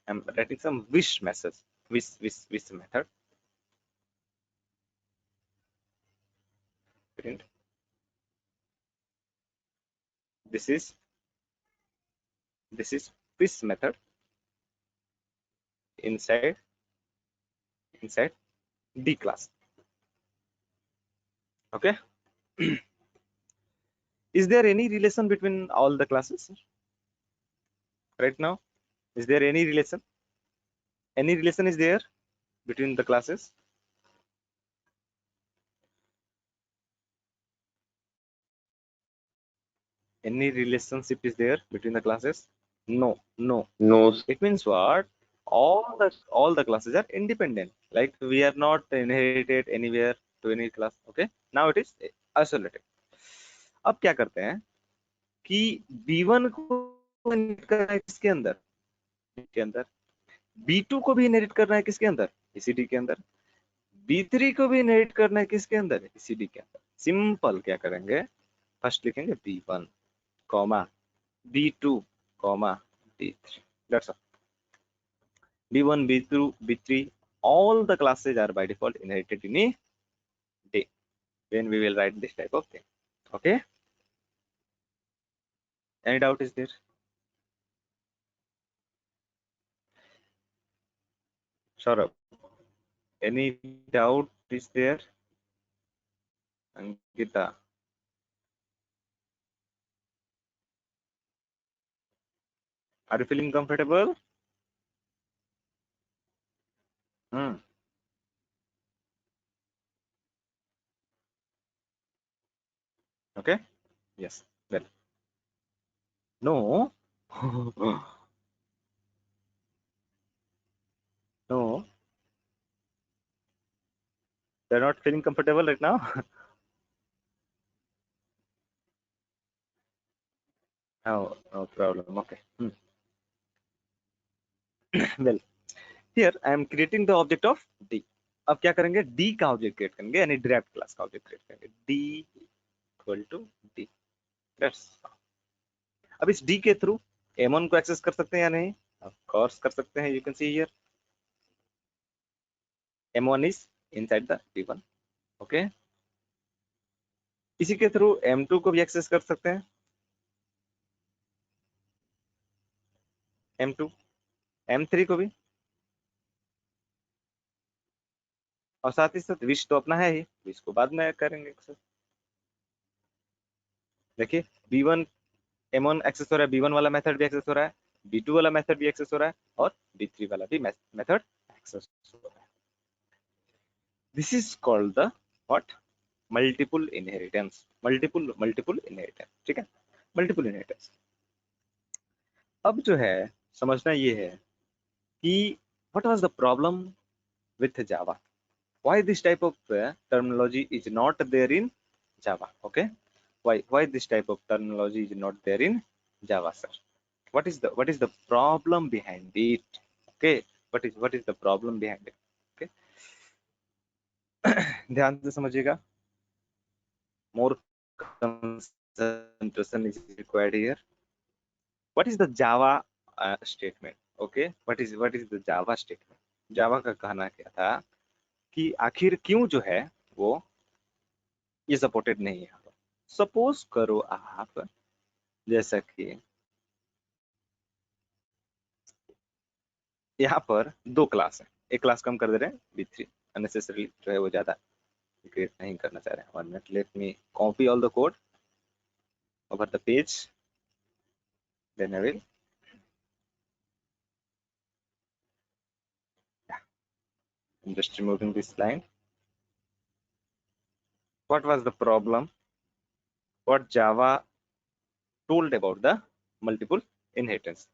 I'm writing some wish message, wish method. Print. This is wish method inside D class. Okay. Is there any relation between all the classes right now? Is there any relation? Any relation is there between the classes? Any relationship is there between the classes? No. No. It means what? All the classes are independent. Like we are not inherited anywhere to any class. Okay. Now it is isolated. अब क्या करते हैं कि B1 को इसके अंदर B2 को भी इनहेरिट करना है किसके अंदर, इसी D के अंदर। B3 को भी इनहेरिट करना है किसके अंदर, इसी D के अंदर। सिंपल क्या करेंगे, फर्स्ट लिखेंगे B1 comma B2 comma B3, that's all. B1 B2 B3 all the classes are by default inherited in a day when we will write this type of thing. Okay, any doubt is there? Saurabh, any doubt is there? Ankita, are you feeling comfortable? Hmm. Okay, yes, well, no. No, they're not feeling comfortable right now. Oh, no problem. Okay. Well, here I am creating the object of D. अब क्या करेंगे, D का object create करेंगे, यानी derived class का object create करेंगे, D equal to D। अब इस D के थ्रू M1 को एक्सेस कर सकते हैं या नहीं, ऑफ कोर्स कर सकते हैं। You can see here M1 is inside the D1। Okay, इसी के थ्रू M2 को भी एक्सेस कर सकते हैं, M2 M3 को भी, और साथ ही साथ विश तो अपना है ही, विश को बाद में करेंगे एक्सेस। देखिए B1 M1 एक्सेस हो रहा है, B1 वाला मेथड भी एक्सेस हो रहा है, B2 वाला मेथड भी एक्सेस हो रहा है, और B3 वाला भी मेथड एक्सेस हो रहा है। This is called the what, multiple inheritance. Multiple inheritance, ठीक है, मल्टीपल इनहेरिटेंस। अब जो है समझना ये है कि what was the problem with Java, why this type of terminology is not there in Java. Okay, why this type of terminology is not there in Java, sir? What is the problem behind it? Okay, what is the problem behind it? Okay, ध्यान से समझिएगा, more concentration is required here. What is the Java statement? Okay, what is the Java statement? Java का कहना क्या था कि आखिर क्यों जो है वो ये सपोर्टेड नहीं है। सपोज करो आप, जैसा कि यहाँ पर दो क्लास है, एक क्लास कम कर दे रहे हैं B3, अननेसेसरी जो है वो ज्यादा क्रिएट नहीं करना चाह रहे हैं। 1 minute, let me copy all the code over the page, then I will just removing this line. What was the problem? What Java told about the multiple inheritance?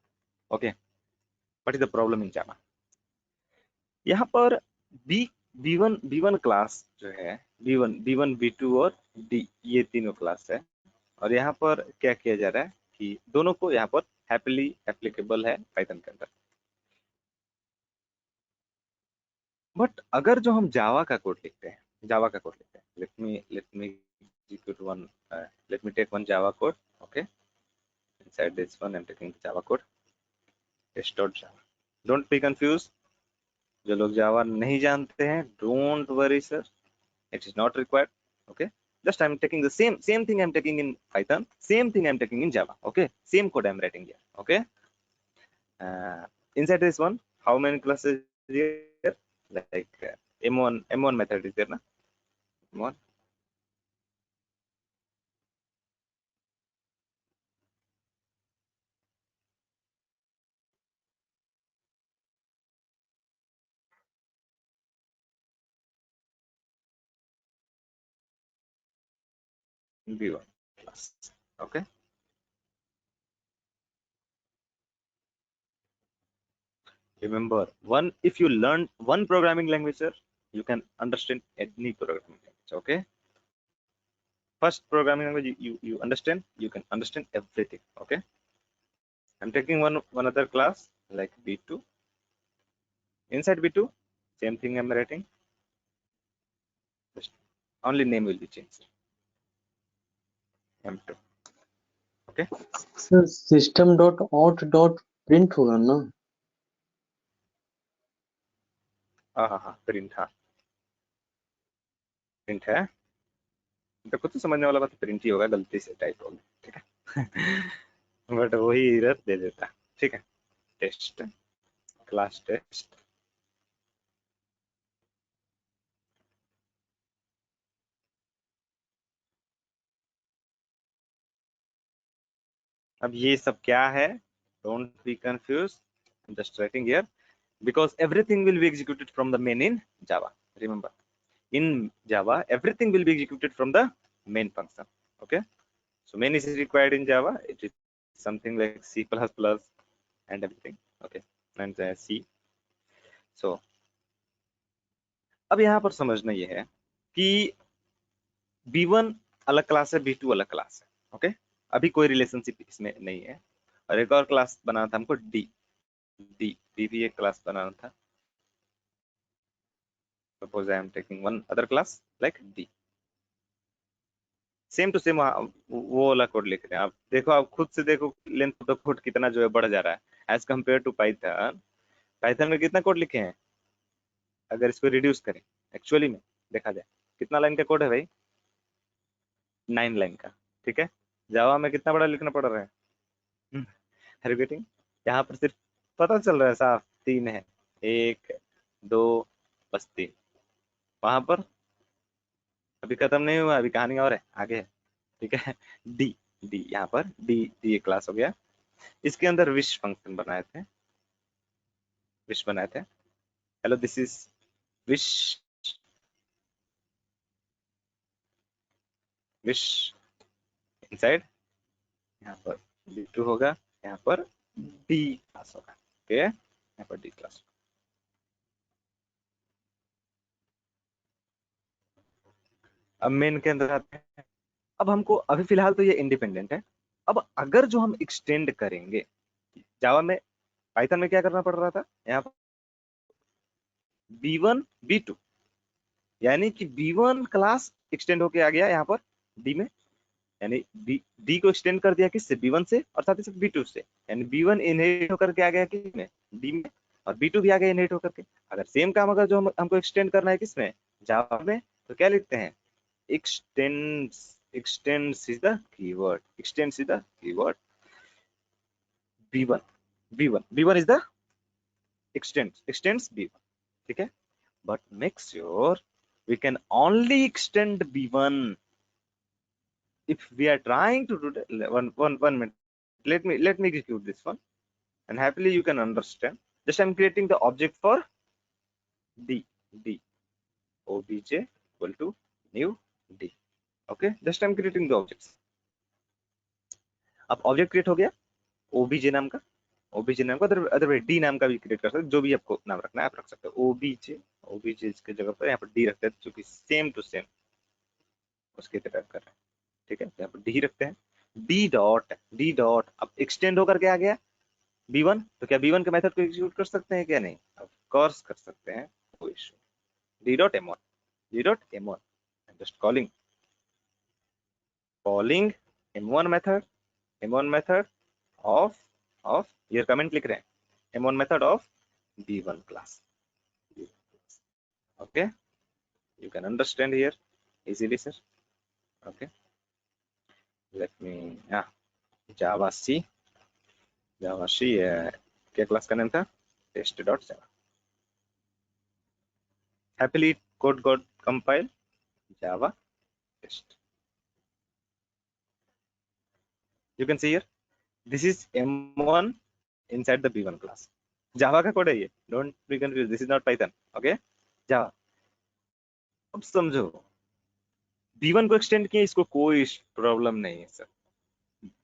Okay, what is the problem in Java? यहाँ पर B1 class जो है, B1 B2 और D, ये तीनों class है, और यहाँ पर क्या किया जा रहा है कि दोनों को यहाँ पर हैप्पीली एप्लीकेबल है पाइथन के अंदर। बट अगर जो हम जावा का कोड लिखते हैं, let me execute one, let me take one Java code. Okay, inside this one I'm taking the Java code, test.java. Don't be confused, जो लोग जावा नहीं जानते हैं, don't worry sir, it is not required. Okay, just I'm taking the same thing I'm taking in Python, same thing I'm taking in Java. Okay, same code I'm writing here. Okay, inside this one, how many classes here? Like M1 method is there, na? M1. B1 class. Okay. Remember, if you learn one programming language, sir, you can understand any programming language. Okay. First programming language you understand, you can understand everything. Okay. I'm taking one other class like B2. inside B2 same thing I'm writing, just only name will be changed, M2. Okay, sir system dot out dot print होगा ना? हाँ print, हाँ print है, देखो तो समझने वाला बात प्रिंट ही होगा, गलती से टाइप होगा, ठीक है। बट वही एरर दे देता, ठीक है। टेस्ट क्लास टेस्ट, अब ये सब क्या है, don't be confuse, just writing here because everything will be executed from the main in Java. Remember, in Java everything will be executed from the main function. Okay, so main is required in Java, it is something like C++ and everything. Okay, and C. So अब यहाँ पर समझना ये है कि B1 अलग class है, B2 अलग क्लास है। ओके, अभी कोई रिलेशनशिप इसमें नहीं है, और एक और क्लास बनाना था हमको D भी एक क्लास बनाना था। Suppose I am taking one other class like D, same to same वो वाला कोड लिख रहे हैं। आप देखो, आप खुद से देखो लेंथ ऑफ द कोड कितना जो है बढ़ जा रहा है as compare to Python. Python में कितना कोड लिखे हैं, अगर इसको रिड्यूस करें एक्चुअली में देखा जाए कितना लाइन का कोड है भाई, 9 लाइन का, ठीक है। जावा में कितना बड़ा लिखना पड़ रहा है, रिपीटिंग, यहाँ पर सिर्फ पता चल रहा है साफ 3 है, 1 2 बस 3, वहां पर अभी खत्म नहीं हुआ, अभी कहानी और है, आगे है, ठीक है। डी डी यहाँ पर डी एक क्लास हो गया, इसके अंदर विश फंक्शन बनाए थे। Hello this is wish, wish inside, यहाँ पर D2 होगा, यहाँ पर D क्लास होगा, ओके, यहाँ पर D क्लास। अब मेन के अंदर आते हैं। अब हमको अभी फिलहाल तो ये इंडिपेंडेंट है, अब अगर जो हम एक्सटेंड करेंगे, जावा में पाइथन में क्या करना पड़ रहा था, यहाँ पर B1 B2, यानी कि B1 क्लास एक्सटेंड होके आ गया यहाँ पर D में, यानी D को एक्सटेंड कर दिया किससे, B1 से, और साथ ही साथ B2 से, यानी B1 इनहेरिट होकर के आ गया किस में, D में, और B2 भी आ गया इनहेरिट होकर के। अगर सेम काम अगर जो हमको एक्सटेंड करना है किसमें, जावा में, तो क्या लिखते हैं, extends is the keyword, extends is the keyword, B1 is the extends B1, ठीक है। but make sure we can only extend B1 if we are trying to do that. One minute, let me execute this one, and happily you can understand. Just I'm creating the object for D obj equal to new D, okay, just I'm creating the objects। अब object create हो गया obj नाम का, otherwise D नाम का भी create कर सकते, जो भी आपको नाम रखना है आप रख सकते हो। obj इसके जगह पर यहाँ पर डी रखते हैं, जो कि सेम टू सेम उसकी तरह कर रहे हैं, ठीक है। यहाँ पर डी रखते हैं, डी डॉट अब एक्सटेंड होकर के आ गया B1, तो क्या B1 के मेथड को एग्जीक्यूट कर सकते हैं क्या, नहीं, ऑफ कोर्स कर सकते हैं, कोई issue. d.m1 just calling m1 method of here comment लिख रहे हैं, m1 method of B1 class, okay, you can understand here easily sir, okay। let me Java C क्या क्लास का नाम था, test.java। happily code got compiled, Java test, you can see here this is m1 inside the B1 class, Java का code है ये, don't be confused, this is not Python, okay, Java। अब समझो B1 को extend किए, इसको कोई problem नहीं है सर,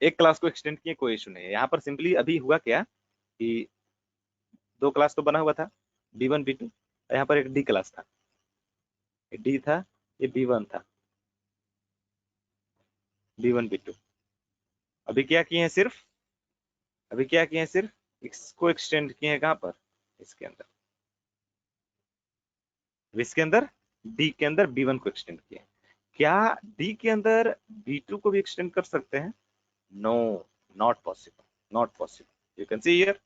एक क्लास को एक्सटेंड किए कोई इशू नहीं है। यहाँ पर सिंपली अभी हुआ क्या कि 2 क्लास तो बना हुआ था B1 B2, यहाँ पर एक D क्लास था, D था, ये B1 था, B1 B2। अभी क्या किए हैं, सिर्फ इसको एक्सटेंड किए हैं, कहाँ पर, इसके अंदर इसके अंदर डी के अंदर B1 को एक्सटेंड किया, क्या डी के अंदर B2 को भी एक्सटेंड कर सकते हैं? No, not possible, not possible. You can see here,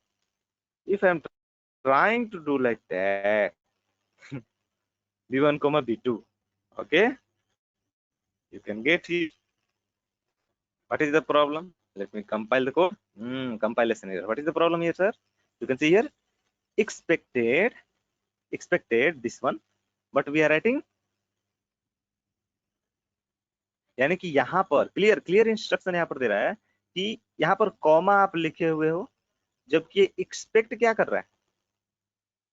if I am trying to do like that, B1 comma B2, okay, you can get it. What is the problem? Let me compile the code. Compilation here. What is the problem here, sir? You can see here, expected this one, but we are writing, यानी कि यहाँ पर clear instruction यहाँ पर दे रहा है कि यहाँ पर कॉमा आप लिखे हुए हो, जबकि एक्सपेक्ट क्या कर रहा है?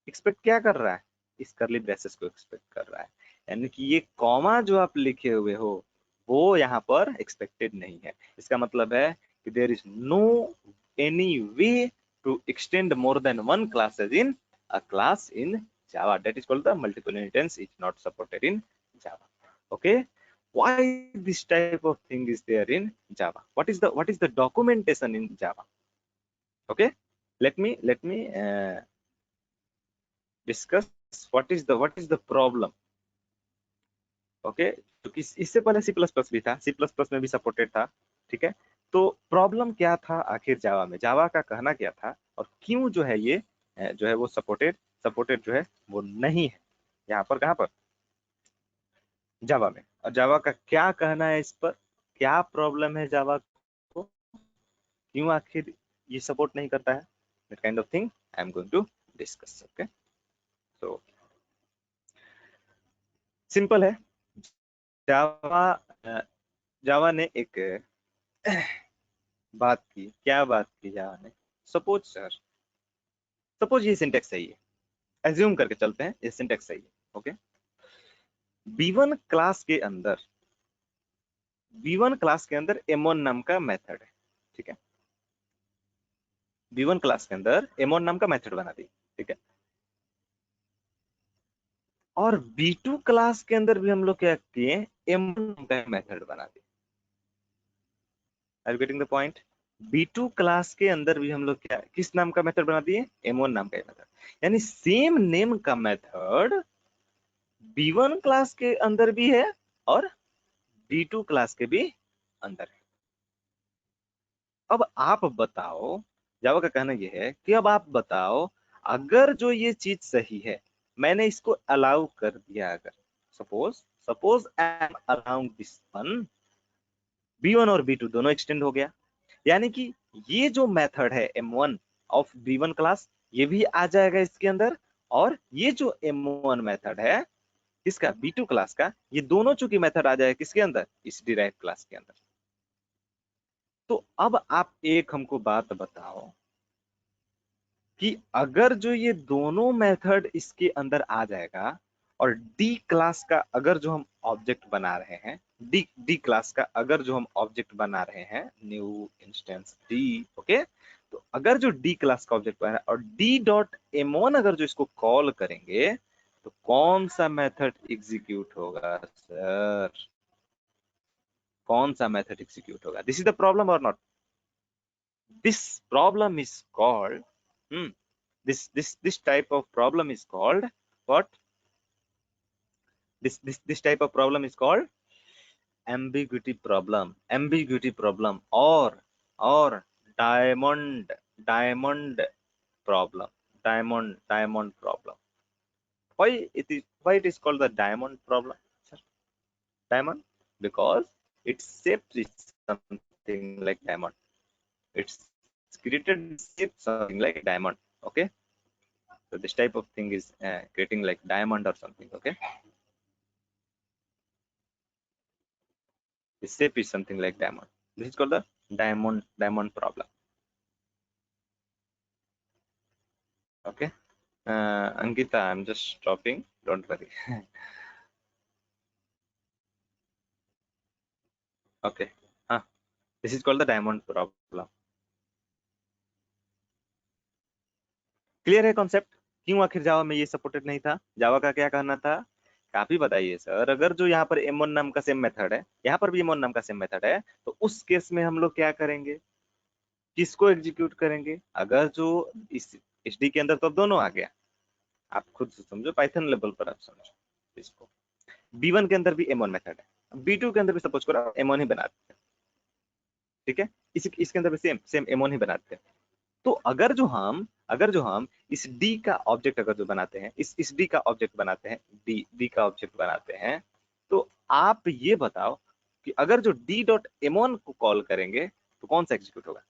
एक्सपेक्ट क्या कर रहा है? इस करली ब्रेसेस को एक्सपेक्ट कर रहा है, यानी कि ये कॉमा जो आप लिखे हुए हो वो यहाँ पर एक्सपेक्टेड नहीं है। इसका मतलब है कि there is no any way to extend more than one classes in a class in Java. That is called the multiple inheritance is not supported in Java. Okay, why this type of thing is there in Java? What is the documentation in Java? Okay, let me discuss what is the problem. Okay, क्योंकि इससे पहले C++ भी था, C++ में भी supported था, ठीक है। तो प्रॉब्लम क्या था आखिर जावा में, जावा का कहना क्या था और क्यों जो है ये जो है वो सपोर्टेड जो है वो नहीं है यहाँ पर, कहाँ पर? जावा में। और जावा का क्या कहना है इस पर, क्या प्रॉब्लम है जावा को, क्यों आखिर ये सपोर्ट नहीं करता है? That kind of thing I am going to discuss. Okay, तो सिंपल है, जावा ने एक बात की, क्या बात की जावा ने? सपोज ये सिंटेक्स सही है, एज्यूम करके चलते हैं ये सिंटेक्स सही है, ओके। B1 क्लास के अंदर M1 नाम का मेथड है, ठीक है। B1 क्लास के अंदर M1 नाम का मेथड बना दी, ठीक है। और B2 क्लास के अंदर भी हम लोग क्या किए, M1 नाम का मेथड बना दी। Are you getting the point? B2 class के अंदर भी हम लोग क्या, किस नाम का मेथड बना दिए? M1 नाम का मेथड, यानी सेम नेम का मेथड B1 क्लास के अंदर भी है और B2 क्लास के भी अंदर है। अब आप बताओ, जावा का कहना यह है कि अब आप बताओ, अगर जो ये चीज सही है, मैंने इसको अलाउ कर दिया, अगर suppose I am allowing this one, B1 और B2 दोनों एक्सटेंड हो गया, यानी कि ये जो मेथड है M1 ऑफ B1 क्लास ये भी आ जाएगा इसके अंदर, और ये जो M1 मेथड है किसका, B2 क्लास का, ये दोनों चूंकि मेथड आ जाएगा किसके अंदर, इस डिराइव क्लास के अंदर। तो अब आप एक हमको बात बताओ कि अगर जो ये दोनों मेथड इसके अंदर आ जाएगा और डी क्लास का अगर जो हम ऑब्जेक्ट बना रहे हैं, डी क्लास का अगर जो हम ऑब्जेक्ट बना रहे हैं, न्यू इंस्टेंस डी, ओके, तो अगर जो डी क्लास का ऑब्जेक्ट बना है और d.m1 अगर जो इसको कॉल करेंगे तो कौन सा मेथड एग्जीक्यूट होगा सर, कौन सा मेथड एग्जीक्यूट होगा? दिस इज द प्रॉब्लम और not? This problem is called this type of problem is called what? This type of problem is called ambiguity problem or diamond problem, diamond problem. Why it is called the diamond problem, sir? Diamond, because its shape is something like diamond, it's created shape something like diamond, okay. So this type of thing is creating like diamond or something, okay. The shape is something like diamond. This is called the diamond problem. Okay. Ankita, I'm just stopping. Don't worry. Okay. This is called the diamond problem. Clear है concept? क्यों आखिर जावा में ये supported नहीं था? जावा का क्या कहना था? काफी बताइए सर, अगर जो यहाँ पर M1 नाम का सेम मेथड है, यहाँ पर भी M1 नाम का सेम मेथड है, तो उस केस में हम लोग क्या करेंगे, किसको एग्जीक्यूट करेंगे? अगर जो इस डी के अंदर तो अब दोनों आ गया, आप खुद से समझो, पाइथन लेवल पर आप समझो इसको। B1 के अंदर भी M1 मेथड है, B2 के अंदर भी सपोज करो M1 ही बनाते हैं, ठीक है, इसके अंदर भी सेम M1 ही बनाते हैं। तो अगर जो हम इस D का ऑब्जेक्ट अगर जो बनाते हैं, इस D का ऑब्जेक्ट बनाते हैं, D का ऑब्जेक्ट बनाते हैं, तो आप ये बताओ कि अगर जो D.M1 को कॉल करेंगे तो कौन सा एग्जीक्यूट होगा?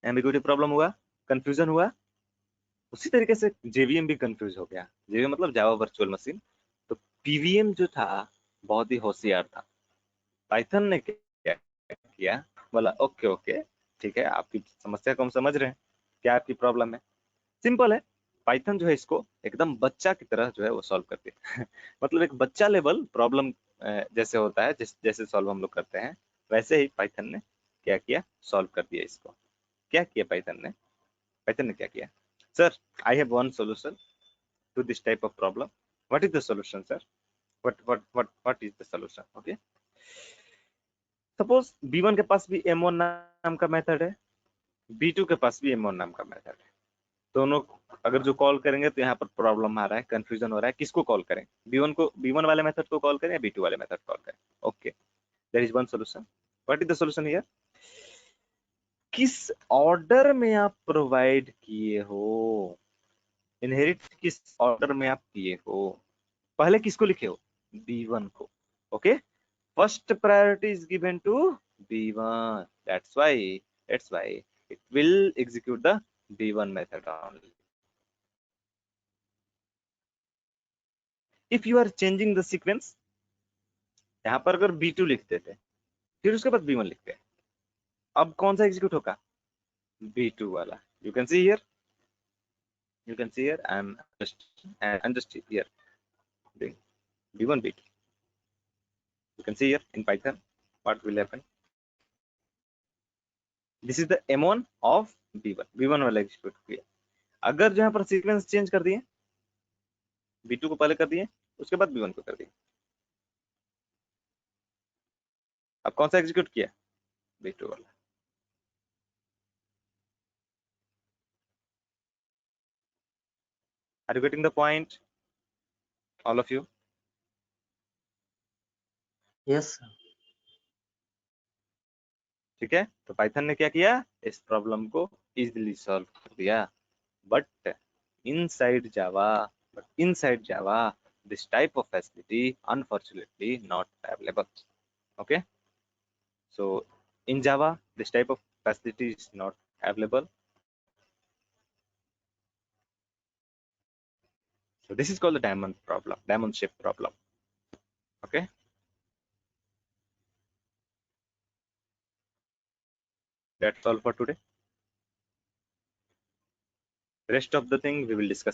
एम्बिग्यूटी प्रॉब्लम हुआ, कंफ्यूजन हुआ। उसी तरीके से जेवीएम भी कंफ्यूज हो गया। जेवीएम मतलब जावा वर्चुअल मशीन। तो पीवीएम जो था बहुत ही होशियार था। पाइथन ने क्या किया, बोला ओके ओके ठीक है, आपकी समस्या को हम समझ रहे हैं, क्या आपकी प्रॉब्लम है, सिंपल है। पाइथन जो है इसको एकदम बच्चा की तरह जो है वो सॉल्व करती है मतलब एक बच्चा लेवल प्रॉब्लम जैसे होता है, जैसे सॉल्व हम लोग करते हैं, वैसे ही पाइथन ने क्या किया, सॉल्व कर दिया इसको। क्या किया पाइथन ने क्या किया, sir I have one solution to this type of problem. What is the solution, sir? What is the solution? Okay. Suppose B1 के पास भी M1 नाम का मेथड है, B2 के पास भी M1 नाम का मेथड है। दोनों अगर जो कॉल करेंगे तो यहाँ पर प्रॉब्लम आ रहा है, कंफ्यूजन हो रहा है, किसको कॉल करें? B1 वाले मेथड को कॉल करें या B2 वाले मेथड कॉल करें? Okay, there is one solution. What is the solution here? किस ऑर्डर में आप प्रोवाइड किए हो, इनहेरिट किस ऑर्डर में आप किए हो, पहले किसको लिखे हो? B1 को। Okay, first priority is given to B1. That's why it will execute the B1 method only. If you are changing the sequence, यहाँ पर अगर B2 लिख देते फिर उसके बाद B1 लिखते हैं, अब कौन सा एग्जीक्यूट होगा? B2 वाला। You can see here, I'm just here doing B1 B2. You can see here in Python what will happen. This is the M1 of B1 वाला एग्जीक्यूट किया। अगर जो यहाँ पर सीक्वेंस चेंज कर दिए, B2 को पहले कर दिए, उसके बाद B1 को कर दिए, अब कौन सा एग्जीक्यूट किया? B2 वाला। Are you getting the point, all of you? Yes, sir. ठीक है, तो पाइथन ने क्या किया, इस प्रॉब्लम को इजीली सॉल्व कर दिया। But inside Java this type of facility unfortunately not available. Okay, so in Java this type of facility is not available. So this is called the diamond shape problem. Okay, that's all for today. Rest of the thing we will discuss